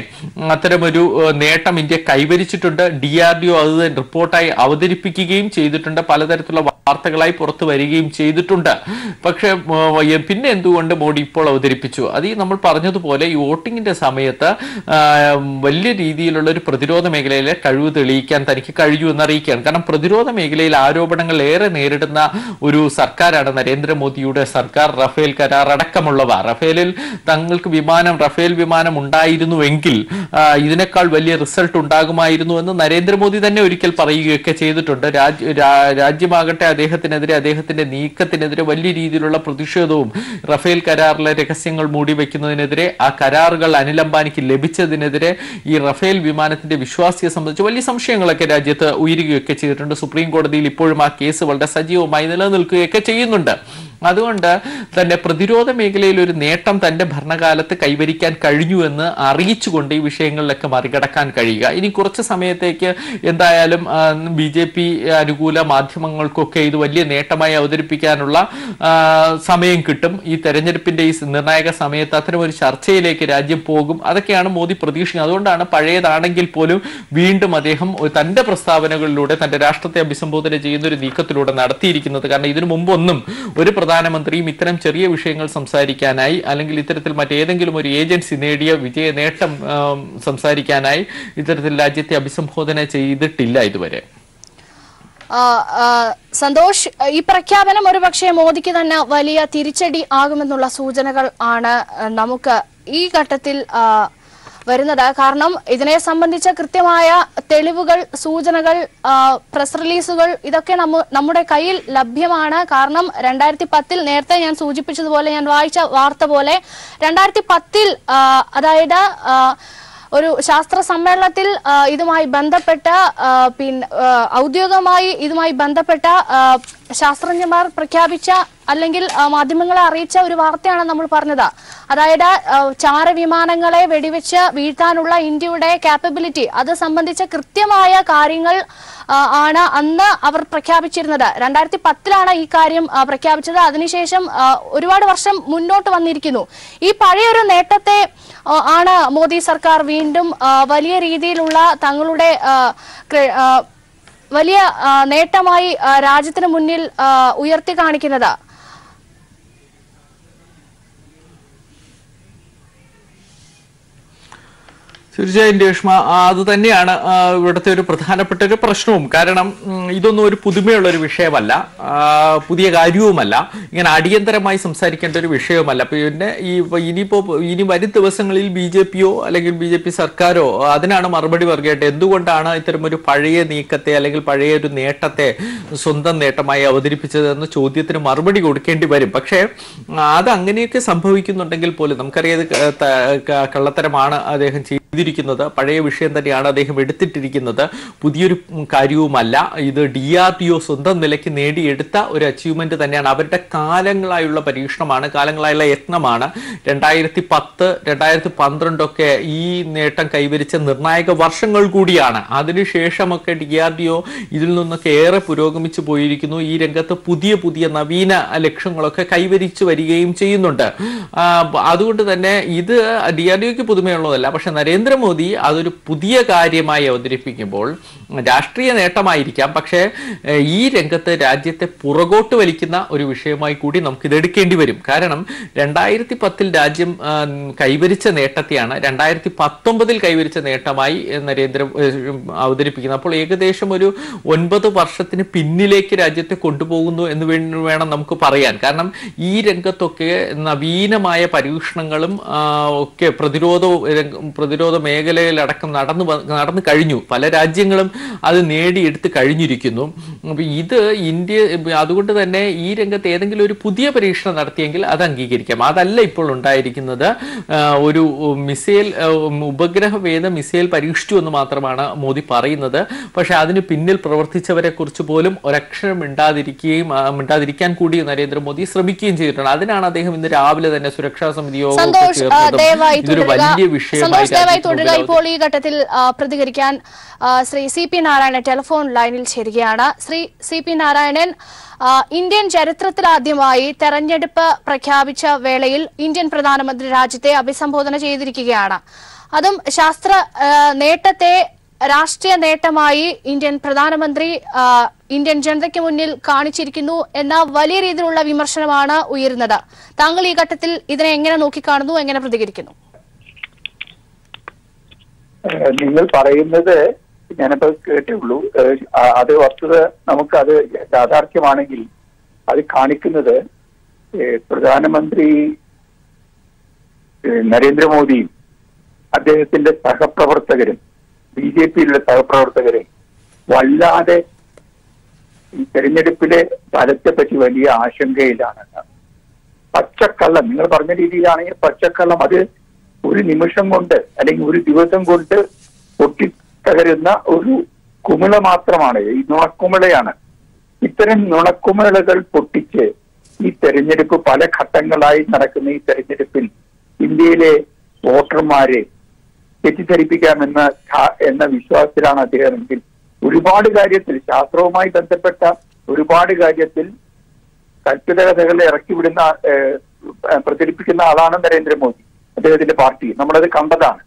Speaker 5: അത്തരമൊരു നേട്ടം ഇന്ത്യ കൈവരിച്ചിട്ടുണ്ട്. DRDO അത് റിപ്പോർട്ടായി അവതരിപ്പിക്കുകയും ചെയ്തിട്ടുണ്ട്, പലതരത്തിലുള്ള വാർത്തകളായി പുറത്തു വരികയും ചെയ്തിട്ടുണ്ട്. പക്ഷെ പിന്നെ എന്തുകൊണ്ട് മോഡി ഇപ്പോൾ അവതരിപ്പിച്ചു? അത് നമ്മൾ പറഞ്ഞതുപോലെ ഈ വോട്ടിങ്ങിന്റെ സമയത്ത് വലിയ രീതിയിലുള്ള ഒരു പ്രതിരോധ മേഖലയിലെ കഴിവ് തെളിയിക്കാൻ തനിക്ക് കഴിയൂ എന്നറിയിക്കുകയാണ്. കാരണം പ്രതിരോധ മേഖലയിൽ ആരോപണങ്ങൾ ഏറെ നേരിടുന്ന ഒരു സർക്കാരാണ് നരേന്ദ്രമോദിയുടെ സർക്കാർ. റഫേൽ കരാർ അടക്കമുള്ളവ, റഫേലിൽ തങ്ങൾക്ക് റഫേൽ വിമാനം ഉണ്ടായിരുന്നുവെങ്കിൽ ഇതിനേക്കാൾ വലിയ റിസൾട്ട് ഉണ്ടാകുമായിരുന്നു എന്ന് നരേന്ദ്രമോദി തന്നെ ഒരിക്കൽ പറയുകയൊക്കെ ചെയ്തിട്ടുണ്ട്. രാജ്യമാകട്ടെ അദ്ദേഹത്തിന്റെ നീക്കത്തിനെതിരെ വലിയ രീതിയിലുള്ള പ്രതിഷേധവും, റഫേൽ കരാറിലെ രഹസ്യങ്ങൾ മൂടിവെക്കുന്നതിനെതിരെ, ആ കരാറുകൾ അനിൽ അംബാനിക്ക് ലഭിച്ചതിനെതിരെ, ഈ റഫേൽ വിമാനത്തിന്റെ വിശ്വാസ്യത സംബന്ധിച്ച് വലിയ സംശയങ്ങളൊക്കെ രാജ്യത്ത് ഉയരുകയൊക്കെ ചെയ്തിട്ടുണ്ട്. സുപ്രീം കോടതിയിൽ ഇപ്പോഴും ആ കേസ് വളരെ സജീവമായി നിലനിൽക്കുകയൊക്കെ ചെയ്യുന്നുണ്ട്. അതുകൊണ്ട് തന്നെ പ്രതിരോധ മേഖലയിൽ ഒരു നേട്ടം തന്റെ ഭരണകാലത്ത് കൈവരിക്കാൻ കഴിഞ്ഞു എന്ന് അറിയിച്ചുകൊണ്ട് ഈ വിഷയങ്ങളിലൊക്കെ മറികടക്കാൻ കഴിയുക. ഇനി കുറച്ച് സമയത്തേക്ക് എന്തായാലും BJP അനുകൂല മാധ്യമങ്ങൾക്കൊക്കെ ഇത് വലിയ നേട്ടമായി അവതരിപ്പിക്കാനുള്ള സമയം കിട്ടും. ഈ തെരഞ്ഞെടുപ്പിന്റെ ഈ നിർണായക സമയത്ത് അത്തരം ഒരു ചർച്ചയിലേക്ക് രാജ്യം പോകും. അതൊക്കെയാണ് മോദി പ്രതീക്ഷിക്കുന്നത്. അതുകൊണ്ടാണ് പഴയതാണെങ്കിൽ പോലും വീണ്ടും അദ്ദേഹം തന്റെ പ്രസ്താവനകളിലൂടെ തന്റെ രാഷ്ട്രത്തെ അഭിസംബോധന ചെയ്യുന്ന ഒരു നീക്കത്തിലൂടെ നടത്തിയിരിക്കുന്നത്. കാരണം ഇതിനു മുമ്പൊന്നും ഒരു പ്രധാനമന്ത്രിയും ഇത്തരം ചെറിയ വിഷയങ്ങൾ സംസാരിക്കാനായി, അല്ലെങ്കിൽ ഇത്തരത്തിൽ മറ്റേതെങ്കിലും ഒരു ഏജൻസി നേടിയ വിജയ നേട്ടം സംസാരിക്കാനായി ഇത്തരത്തിൽ രാജ്യത്തെ അഭിസംബോധന ചെയ്തിട്ടില്ല ഇതുവരെ.
Speaker 1: സന്തോഷ്, ഈ പ്രഖ്യാപനം ഒരുപക്ഷെ മോദിക്ക് തന്നെ വലിയ തിരിച്ചടി ആകുമെന്നുള്ള സൂചനകൾ ആണ് നമുക്ക് ഈ ഘട്ടത്തിൽ വരുന്നത്. കാരണം ഇതിനെ സംബന്ധിച്ച കൃത്യമായ തെളിവുകൾ, സൂചനകൾ, പ്രസ് റിലീസുകൾ ഇതൊക്കെ നമ്മുടെ കയ്യിൽ ലഭ്യമാണ്. കാരണം 2010 നേരത്തെ ഞാൻ സൂചിപ്പിച്ചതുപോലെ, ഞാൻ വായിച്ച വാർത്ത പോലെ 2010 അതായത് ഒരു ശാസ്ത്ര സമ്മേളനത്തിൽ ഇതുമായി ബന്ധപ്പെട്ട ഔദ്യോഗികമായി ഇതുമായി ബന്ധപ്പെട്ട ശാസ്ത്രജ്ഞന്മാർ പ്രഖ്യാപിച്ച അല്ലെങ്കിൽ മാധ്യമങ്ങളെ അറിയിച്ച ഒരു വാർത്തയാണ് നമ്മൾ പറഞ്ഞത്. അതായത് ചാരവിമാനങ്ങളെ വെടിവെച്ച് വീഴ്ത്താനുള്ള ഇന്ത്യയുടെ കാപ്പബിലിറ്റി, അത് സംബന്ധിച്ച കൃത്യമായ കാര്യങ്ങൾ ആണ് അന്ന് അവർ പ്രഖ്യാപിച്ചിരുന്നത്. 2010 ഈ കാര്യം പ്രഖ്യാപിച്ചത്. അതിനുശേഷം ഒരുപാട് വർഷം മുന്നോട്ട് വന്നിരിക്കുന്നു. ഈ പഴയൊരു നേട്ടത്തെ ആണ് മോദി സർക്കാർ വീണ്ടും വലിയ രീതിയിലുള്ള തങ്ങളുടെ വലിയ നേട്ടമായി രാജ്യത്തിന് മുന്നിൽ ഉയർത്തി കാണിക്കുന്നത്.
Speaker 5: തീർച്ചയായും രേഷ്മ, അത് തന്നെയാണ് ഇവിടുത്തെ ഒരു പ്രധാനപ്പെട്ട ഒരു പ്രശ്നവും. കാരണം ഇതൊന്നും ഒരു പുതുമയുള്ള ഒരു വിഷയമല്ല, പുതിയ കാര്യവുമല്ല, ഇങ്ങനെ അടിയന്തരമായി സംസാരിക്കേണ്ട ഒരു വിഷയവുമല്ല. പിന്നെ ഇനി വരും ദിവസങ്ങളിൽ BJP-യോ അല്ലെങ്കിൽ BJP സർക്കാരോ അതിനാണ് മറുപടി പറയേണ്ടത്. എന്തുകൊണ്ടാണ് ഇത്തരമൊരു പഴയ നീക്കത്തെ അല്ലെങ്കിൽ പഴയ ഒരു നേട്ടത്തെ സ്വന്തം നേട്ടമായി അവതരിപ്പിച്ചതെന്ന ചോദ്യത്തിന് മറുപടി കൊടുക്കേണ്ടി വരും. പക്ഷേ അത് അങ്ങനെയൊക്കെ സംഭവിക്കുന്നുണ്ടെങ്കിൽ പോലും നമുക്കറിയാം കള്ളത്തരമാണ് അദ്ദേഹം ചെയ്തിരിക്കുന്നത്. പഴയ വിഷയം തന്നെയാണ് അദ്ദേഹം എടുത്തിട്ടിരിക്കുന്നത്, പുതിയൊരു കാര്യവുമല്ല. ഇത് DRDO സ്വന്തം നിലയ്ക്ക് നേടിയെടുത്ത ഒരു അച്ചീവ്മെന്റ് തന്നെയാണ്. അവരുടെ കാലങ്ങളായുള്ള പരീക്ഷണമാണ്, കാലങ്ങളായുള്ള യത്നമാണ്. 2010, 2012 ഒക്കെ ഈ നേട്ടം കൈവരിച്ച നിർണായക വർഷങ്ങൾ കൂടിയാണ്. അതിനുശേഷമൊക്കെ DRDO ഇതിൽ നിന്നൊക്കെ ഏറെ പുരോഗമിച്ചു പോയിരിക്കുന്നു. ഈ രംഗത്ത് പുതിയ പുതിയ നവീന ലക്ഷ്യങ്ങളൊക്കെ കൈവരിച്ചു വരികയും ചെയ്യുന്നുണ്ട്. അതുകൊണ്ട് തന്നെ ഇത് DRDOയ്ക്ക് പുതുമയുള്ളതല്ല. പക്ഷെ നരേന്ദ്രമോദി അതൊരു പുതിയ കാര്യമായി അവതരിപ്പിക്കുമ്പോൾ രാഷ്ട്രീയ നേട്ടമായിരിക്കാം, പക്ഷേ ഈ രംഗത്ത് രാജ്യത്തെ പുറകോട്ട് വലിക്കുന്ന ഒരു വിഷയമായി കൂടി നമുക്ക് ഇത് എടുക്കേണ്ടി വരും. കാരണം 2010 രാജ്യം കൈവരിച്ച നേട്ടത്തെയാണ് 2019 കൈവരിച്ച നേട്ടമായി അവതരിപ്പിക്കുന്നത്. അപ്പോൾ ഏകദേശം ഒരു 9 വർഷത്തിന് പിന്നിലേക്ക് രാജ്യത്തെ കൊണ്ടുപോകുന്നു എന്ന് വേണം നമുക്ക് പറയാൻ. കാരണം ഈ രംഗത്തൊക്കെ നവീനമായ പരീക്ഷണങ്ങളും ഒക്കെ പ്രതിരോധ മേഖലയിലടക്കം നടന്നു കഴിഞ്ഞു. പല രാജ്യങ്ങളും അത് നേടിയെടുത്ത് കഴിഞ്ഞിരിക്കുന്നു. ഇത് ഇന്ത്യ അതുകൊണ്ട് തന്നെ ഈ രംഗത്ത് ഏതെങ്കിലും ഒരു പുതിയ പരീക്ഷണം നടത്തിയെങ്കിൽ അത് അംഗീകരിക്കാം. അതല്ല ഇപ്പോൾ ഉണ്ടായിരിക്കുന്നത്. ഒരു ഉപഗ്രഹവേദ മിസൈൽ പരീക്ഷിച്ചു എന്ന് മാത്രമാണ് മോദി പറയുന്നത്. പക്ഷെ അതിന് പിന്നിൽ പ്രവർത്തിച്ചവരെ കുറിച്ച് പോലും ഒരക്ഷരം മിണ്ടാതിരിക്കാൻ കൂടി നരേന്ദ്രമോദി ശ്രമിക്കുകയും ചെയ്തിട്ടുണ്ട്. അതിനാണ് അദ്ദേഹം ഇന്ന് രാവിലെ തന്നെ സുരക്ഷാ സമിതി യോഗത്തിൽ ഇതൊരു വലിയ വിഷയമായി
Speaker 1: തുടരുക. ഇപ്പോൾ ഈ ഘട്ടത്തിൽ പ്രതികരിക്കാൻ ശ്രീ CP നാരായണൻ ടെലിഫോൺ ലൈനിൽ ചേരുകയാണ്. ശ്രീ CP നാരായണൻ, ഇന്ത്യൻ ചരിത്രത്തിലാദ്യമായി തെരഞ്ഞെടുപ്പ് പ്രഖ്യാപിച്ച വേളയിൽ ഇന്ത്യൻ പ്രധാനമന്ത്രി രാജ്യത്തെ അഭിസംബോധന ചെയ്തിരിക്കുകയാണ്. അതും ശാസ്ത്ര നേട്ടത്തെ രാഷ്ട്രീയ നേട്ടമായി ഇന്ത്യൻ പ്രധാനമന്ത്രി ഇന്ത്യൻ ജനതയ്ക്ക് മുന്നിൽ കാണിച്ചിരിക്കുന്നു എന്ന വലിയ രീതിയിലുള്ള വിമർശനമാണ് ഉയരുന്നത്. താങ്കൾ ഈ ഘട്ടത്തിൽ ഇതിനെ എങ്ങനെ നോക്കിക്കാണുന്നു, എങ്ങനെ പ്രതികരിക്കുന്നു?
Speaker 6: നിങ്ങൾ പറയുന്നത് ഞാനിപ്പോ കേട്ടുള്ളൂ. അത് വസ്തുത നമുക്കത് യാഥാർത്ഥ്യമാണെങ്കിൽ അത് കാണിക്കുന്നത് പ്രധാനമന്ത്രി നരേന്ദ്രമോദിയും അദ്ദേഹത്തിന്റെ സഹപ്രവർത്തകരും BJP-യിലുള്ള സഹപ്രവർത്തകരും വല്ലാതെ ഈ തെരഞ്ഞെടുപ്പിലെ ഫലത്തെ പറ്റി വലിയ ആശങ്കയിലാണ്. പച്ചക്കള്ളം, നിങ്ങൾ പറഞ്ഞ രീതിയിലാണെങ്കിൽ പച്ചക്കള്ളം അത് ഒരു നിമിഷം കൊണ്ട് അല്ലെങ്കിൽ ഒരു ദിവസം കൊണ്ട് പൊട്ടിത്തകരുന്ന ഒരു കുമിള മാത്രമാണ്, ഈ നുണക്കുമിളയാണ്. ഇത്തരം നുണക്കുമിളകൾ പൊട്ടിച്ച് ഈ തെരഞ്ഞെടുപ്പ് പല ഘട്ടങ്ങളായി നടക്കുന്ന ഈ തെരഞ്ഞെടുപ്പിൽ ഇന്ത്യയിലെ വോട്ടർമാരെ തെറ്റിദ്ധരിപ്പിക്കാമെന്ന വിശ്വാസത്തിലാണ് അദ്ദേഹമെങ്കിൽ ഒരുപാട് കാര്യത്തിൽ, ശാസ്ത്രവുമായി ബന്ധപ്പെട്ട ഒരുപാട് കാര്യത്തിൽ കൽപ്പിതകഥകളെ ഇറക്കിവിടുന്ന പ്രചരിപ്പിക്കുന്ന ആളാണ് നരേന്ദ്രമോദി, അദ്ദേഹത്തിന്റെ പാർട്ടി. നമ്മളത് കണ്ടതാണ്.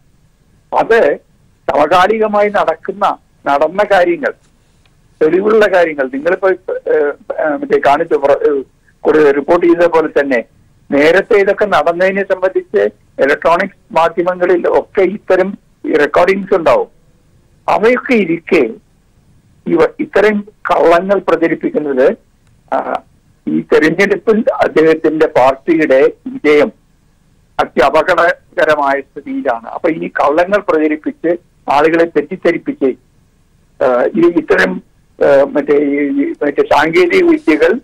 Speaker 6: അത് സമകാലികമായി നടന്ന കാര്യങ്ങൾ, തെളിവുള്ള കാര്യങ്ങൾ നിങ്ങളിപ്പോ റിപ്പോർട്ട് ചെയ്ത പോലെ തന്നെ നേരത്തെ ഇതൊക്കെ നടന്നതിനെ സംബന്ധിച്ച് ഇലക്ട്രോണിക്സ് മാധ്യമങ്ങളിൽ ഒക്കെ ഇത്തരം റെക്കോർഡിങ്സ് ഉണ്ടാവും. അവയൊക്കെ ഇരിക്കെ ഇത്തരം കള്ളങ്ങൾ പ്രചരിപ്പിക്കുന്നത് ഈ തെരഞ്ഞെടുപ്പിൽ അദ്ദേഹത്തിന്റെ പാർട്ടിയുടെ വിജയം അത്യപകടകരമായ സ്ഥിതിയിലാണ്. അപ്പൊ ഈ കള്ളങ്ങൾ പ്രചരിപ്പിച്ച് ആളുകളെ തെറ്റിദ്ധരിപ്പിച്ച് ഇത്തരം മറ്റേ സാങ്കേതിക വിദ്യകൾ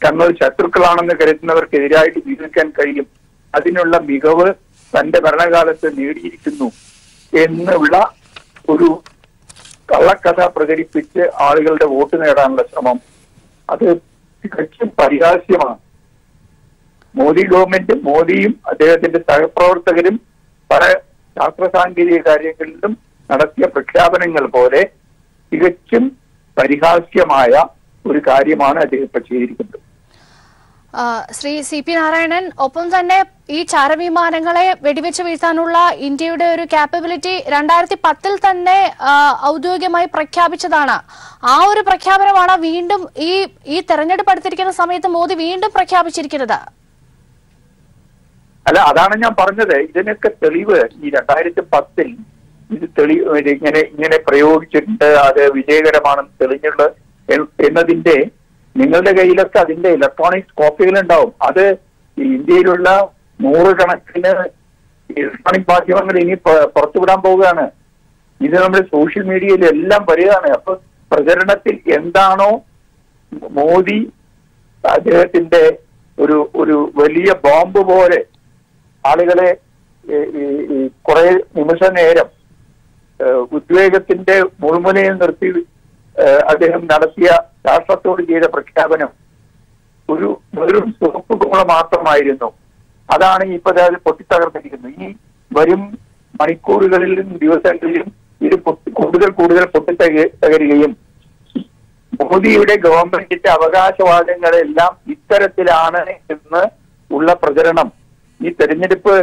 Speaker 6: തങ്ങൾ ശത്രുക്കളാണെന്ന് കരുതുന്നവർക്കെതിരായിട്ട് ഉപയോഗിക്കാൻ കഴിയും, അതിനുള്ള മികവ് തന്റെ ഭരണകാലത്ത് നേടിയിരിക്കുന്നു എന്നുള്ള ഒരു കള്ളക്കഥ പ്രചരിപ്പിച്ച് ആളുകളുടെ വോട്ട് നേടാനുള്ള ശ്രമം അത് തികച്ചും പരിഹാസ്യമാണ്. മോദി ഗവൺമെന്റ്, മോദിയും അദ്ദേഹത്തിന്റെ സഹപ്രവർത്തകരും പല ശാസ്ത്ര സാങ്കേതിക കാര്യങ്ങളിലും നടത്തിയ പ്രഖ്യാപനങ്ങൾ പോലെ തികച്ചും പരിഹാസ്യമായ ഒരു കാര്യമാണ് അദ്ദേഹം ഇപ്പൊ ചെയ്തിരിക്കുന്നത്.
Speaker 1: ശ്രീ CP നാരായണൻ, ഒപ്പം തന്നെ ഈ ചാരവിമാനങ്ങളെ വെടിവെച്ച് വീഴ്ത്താനുള്ള ഇന്ത്യയുടെ ഒരു കാപ്പബിലിറ്റി 2010 തന്നെ ഔദ്യോഗികമായി പ്രഖ്യാപിച്ചതാണ്. ആ ഒരു പ്രഖ്യാപനമാണ് വീണ്ടും ഈ തെരഞ്ഞെടുപ്പ് അടുത്തിരിക്കുന്ന സമയത്ത് മോദി വീണ്ടും പ്രഖ്യാപിച്ചിരിക്കുന്നത്.
Speaker 6: അല്ല, അതാണ് ഞാൻ പറഞ്ഞത്. ഇതിനൊക്കെ തെളിവ് ഈ 2010 ഇത് ഇങ്ങനെ പ്രയോഗിച്ചിട്ടുണ്ട്, അത് വിജയകരമാണെന്ന് തെളിഞ്ഞുള്ളത് എന്നതിന്റെ നിങ്ങളുടെ കയ്യിലൊക്കെ അതിന്റെ ഇലക്ട്രോണിക്സ് കോപ്പികൾ ഉണ്ടാവും. അത് ഇന്ത്യയിലുള്ള 100 കണക്കിന് ഇലക്ട്രോണിക് മാധ്യമങ്ങൾ ഇനി പുറത്തുവിടാൻ പോവുകയാണ്. ഇത് നമ്മുടെ സോഷ്യൽ മീഡിയയിൽ എല്ലാം വരികയാണ്. അപ്പൊ പ്രചരണത്തിൽ എന്താണോ മോദി അദ്ദേഹത്തിന്റെ ഒരു വലിയ ബോംബ് പോലെ ആളുകളെ കുറെ നിമിഷ നേരം ഉദ്വേഗത്തിന്റെ മുൾമുനയിൽ നിർത്തി അദ്ദേഹം നടത്തിയ രാഷ്ട്രത്തോട് ചെയ്ത പ്രഖ്യാപനം വെറും സോപ്പ് കോള മാത്രമായിരുന്നു. അതാണ് ഇപ്പൊ അത് പൊട്ടിത്തകർന്നിരിക്കുന്നത്. ഈ വരും മണിക്കൂറുകളിലും ദിവസങ്ങളിലും ഇത് കൂടുതൽ പൊട്ടിത്തകരുകയും മോദിയുടെ ഗവൺമെന്റിന്റെ അവകാശവാദങ്ങളെല്ലാം ഇത്തരത്തിലാണ് എന്ന് ഉള്ള പ്രചരണം ഈ തെരഞ്ഞെടുപ്പ്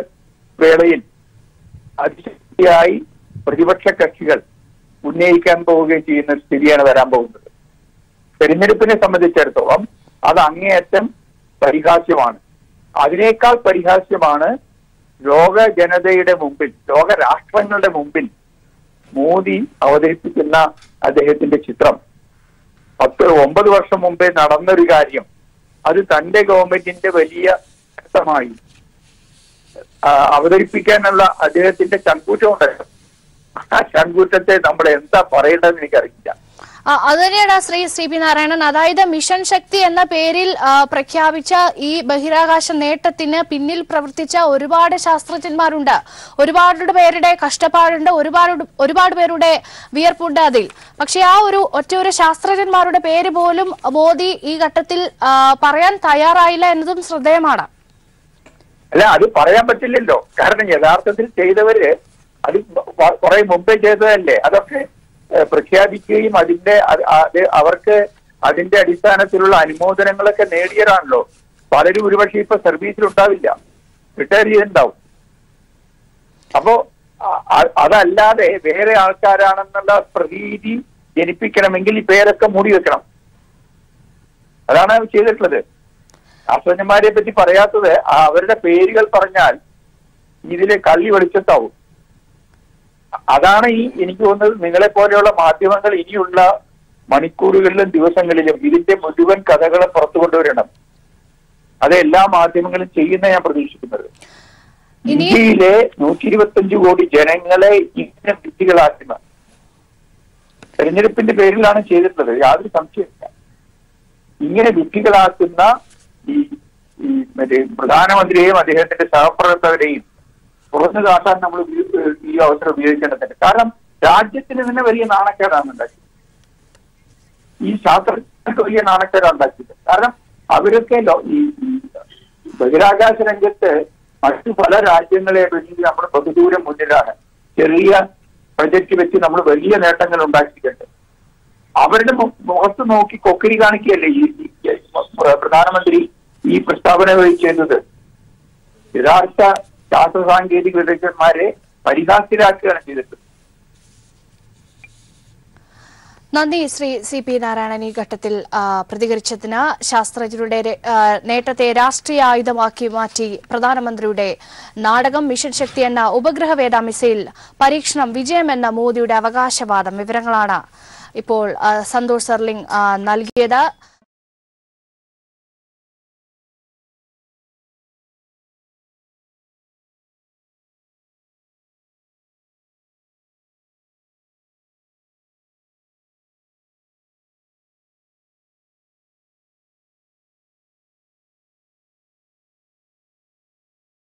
Speaker 6: വേളയിൽ അതിശക്തിയായി പ്രതിപക്ഷ കക്ഷികൾ ഉന്നയിക്കാൻ പോവുകയും ചെയ്യുന്ന സ്ഥിതിയാണ് വരാൻ പോകുന്നത്. തെരഞ്ഞെടുപ്പിനെ സംബന്ധിച്ചിടത്തോളം അത് അങ്ങേയറ്റം പരിഹാസ്യമാണ്. അതിനേക്കാൾ പരിഹാസ്യമാണ് ലോക ജനതയുടെ മുമ്പിൽ, ലോക രാഷ്ട്രങ്ങളുടെ മുമ്പിൽ മോദി അവതരിപ്പിക്കുന്ന അദ്ദേഹത്തിന്റെ ചിത്രം. 9 വർഷം മുമ്പേ നടന്നൊരു കാര്യം അത് തന്റെ ഗവൺമെന്റിന്റെ വലിയ ഘട്ടമായി അവതരിപ്പിക്കാനുള്ള അദ്ദേഹത്തിന്റെ ചങ്കൂറ്റമുണ്ടല്ലോ. ആ ചങ്കൂറ്റത്തെ നമ്മൾ എന്താ പറയേണ്ടതെന്ന് എനിക്കറിയില്ല.
Speaker 1: അത് തന്നെയാണ് ശ്രീ പി നാരായണൻ. അതായത് മിഷൻ ശക്തി എന്ന പേരിൽ പ്രഖ്യാപിച്ച ഈ ബഹിരാകാശ നേട്ടത്തിന് പിന്നിൽ പ്രവർത്തിച്ച ഒരുപാട് ശാസ്ത്രജ്ഞന്മാരുണ്ട്, ഒരുപാട് പേരുടെ കഷ്ടപ്പാടുണ്ട്, ഒരുപാട് പേരുടെ വിയർപ്പുണ്ട് അതിൽ. പക്ഷെ ആ ഒറ്റ ശാസ്ത്രജ്ഞന്മാരുടെ പേര് പോലും മോദി ഈ ഘട്ടത്തിൽ പറയാൻ തയ്യാറായില്ല എന്നതും ശ്രദ്ധേയമാണ്.
Speaker 6: അല്ല, അത് പറയാൻ പറ്റില്ലല്ലോ. കാരണം യഥാർത്ഥത്തിൽ ചെയ്തവര് അത് കുറെ മുമ്പേ ചെയ്തതല്ലേ. അതൊക്കെ പ്രഖ്യാപിക്കുകയും അവർക്ക് അതിന്റെ അടിസ്ഥാനത്തിലുള്ള അനുമോദനങ്ങളൊക്കെ നേടിയതാണല്ലോ. പലരും ഒരുപക്ഷെ ഇപ്പൊ സർവീസിലുണ്ടാവില്ല, റിട്ടയർ ചെയ്തിട്ടുണ്ടാവും. അപ്പോ അതല്ലാതെ വേറെ ആൾക്കാരാണെന്നുള്ള പ്രതീതി ജനിപ്പിക്കണമെങ്കിൽ ഈ പേരൊക്കെ മൂടി വെക്കണം. അതാണ് ചെയ്തിട്ടുള്ളത്. ശാസ്ത്രജ്ഞന്മാരെ പറ്റി പറയാത്തത് അവരുടെ പേരുകൾ പറഞ്ഞാൽ ഇതിലെ കള്ളി വെളിച്ചത്താവും. അതാണ് എനിക്ക് തോന്നുന്നത് നിങ്ങളെ പോലെയുള്ള മാധ്യമങ്ങൾ ഇനിയുള്ള മണിക്കൂറുകളിലും ദിവസങ്ങളിലും ഇതിന്റെ മുഴുവൻ കഥകളെ പുറത്തു കൊണ്ടുവരണം. അത് എല്ലാ മാധ്യമങ്ങളും ചെയ്യുന്ന ഞാൻ പ്രതീക്ഷിക്കുന്നത്. ഇന്ത്യയിലെ 125 കോടി ജനങ്ങളെ ഇങ്ങനെ വിധികളാക്കുന്ന തെരഞ്ഞെടുപ്പിന്റെ പേരിലാണ് ചെയ്തിട്ടുള്ളത്, യാതൊരു സംശയമില്ല. ഇങ്ങനെ വിധികളാക്കുന്ന ഈ പ്രധാനമന്ത്രിയെയും അദ്ദേഹത്തിന്റെ സഹപ്രവർത്തകരെയും തുറന്നു കാട്ടാൻ നമ്മൾ ഈ അവസരം ഉപയോഗിക്കേണ്ടതുണ്ട്. കാരണം രാജ്യത്തിന് തന്നെ വലിയ നാണക്കേടാണ് ഉണ്ടാക്കിയത്. ഈ ശാസ്ത്രജ്ഞർക്ക് വലിയ നാണക്കേടാണ് ഉണ്ടാക്കിയത്. കാരണം അവരൊക്കെ ഈ ബഹിരാകാശ രംഗത്ത് മറ്റു പല രാജ്യങ്ങളെ വെച്ച് നമ്മൾ ബഹുദൂരം മുന്നിലാണ്. ചെറിയ പ്രൊജക്ട് വെച്ച് നമ്മൾ വലിയ നേട്ടങ്ങൾ ഉണ്ടാക്കിയിട്ടുണ്ട്. അവരുടെ മുഖത്ത് നോക്കി കൊക്കരി കാണിക്കുകയല്ലേ ഈ പ്രധാനമന്ത്രി ഈ പ്രസ്താവന ചെയ്തത്. യഥാർത്ഥ ശാസ്ത്ര സാങ്കേതിക വിദഗ്ധന്മാരെ പരിഹാസ്യരാക്കുകയാണ് ചെയ്തിട്ടുള്ളത്.
Speaker 1: നന്ദി ശ്രീ പി നാരായണൻ. ഈ ഘട്ടത്തിൽ പ്രതികരിച്ചതിന് ശാസ്ത്രജ്ഞരുടെ നേട്ടത്തെ രാഷ്ട്രീയ ആയുധമാക്കി മാറ്റി പ്രധാനമന്ത്രിയുടെ നാടകം മിഷൻ ശക്തി എന്ന ഉപഗ്രഹവേദ മിസൈൽ പരീക്ഷണം വിജയമെന്ന മോദിയുടെ അവകാശവാദം. വിവരങ്ങളാണ് ഇപ്പോൾ സന്തോഷ് സർലിംഗ് നൽകിയത്.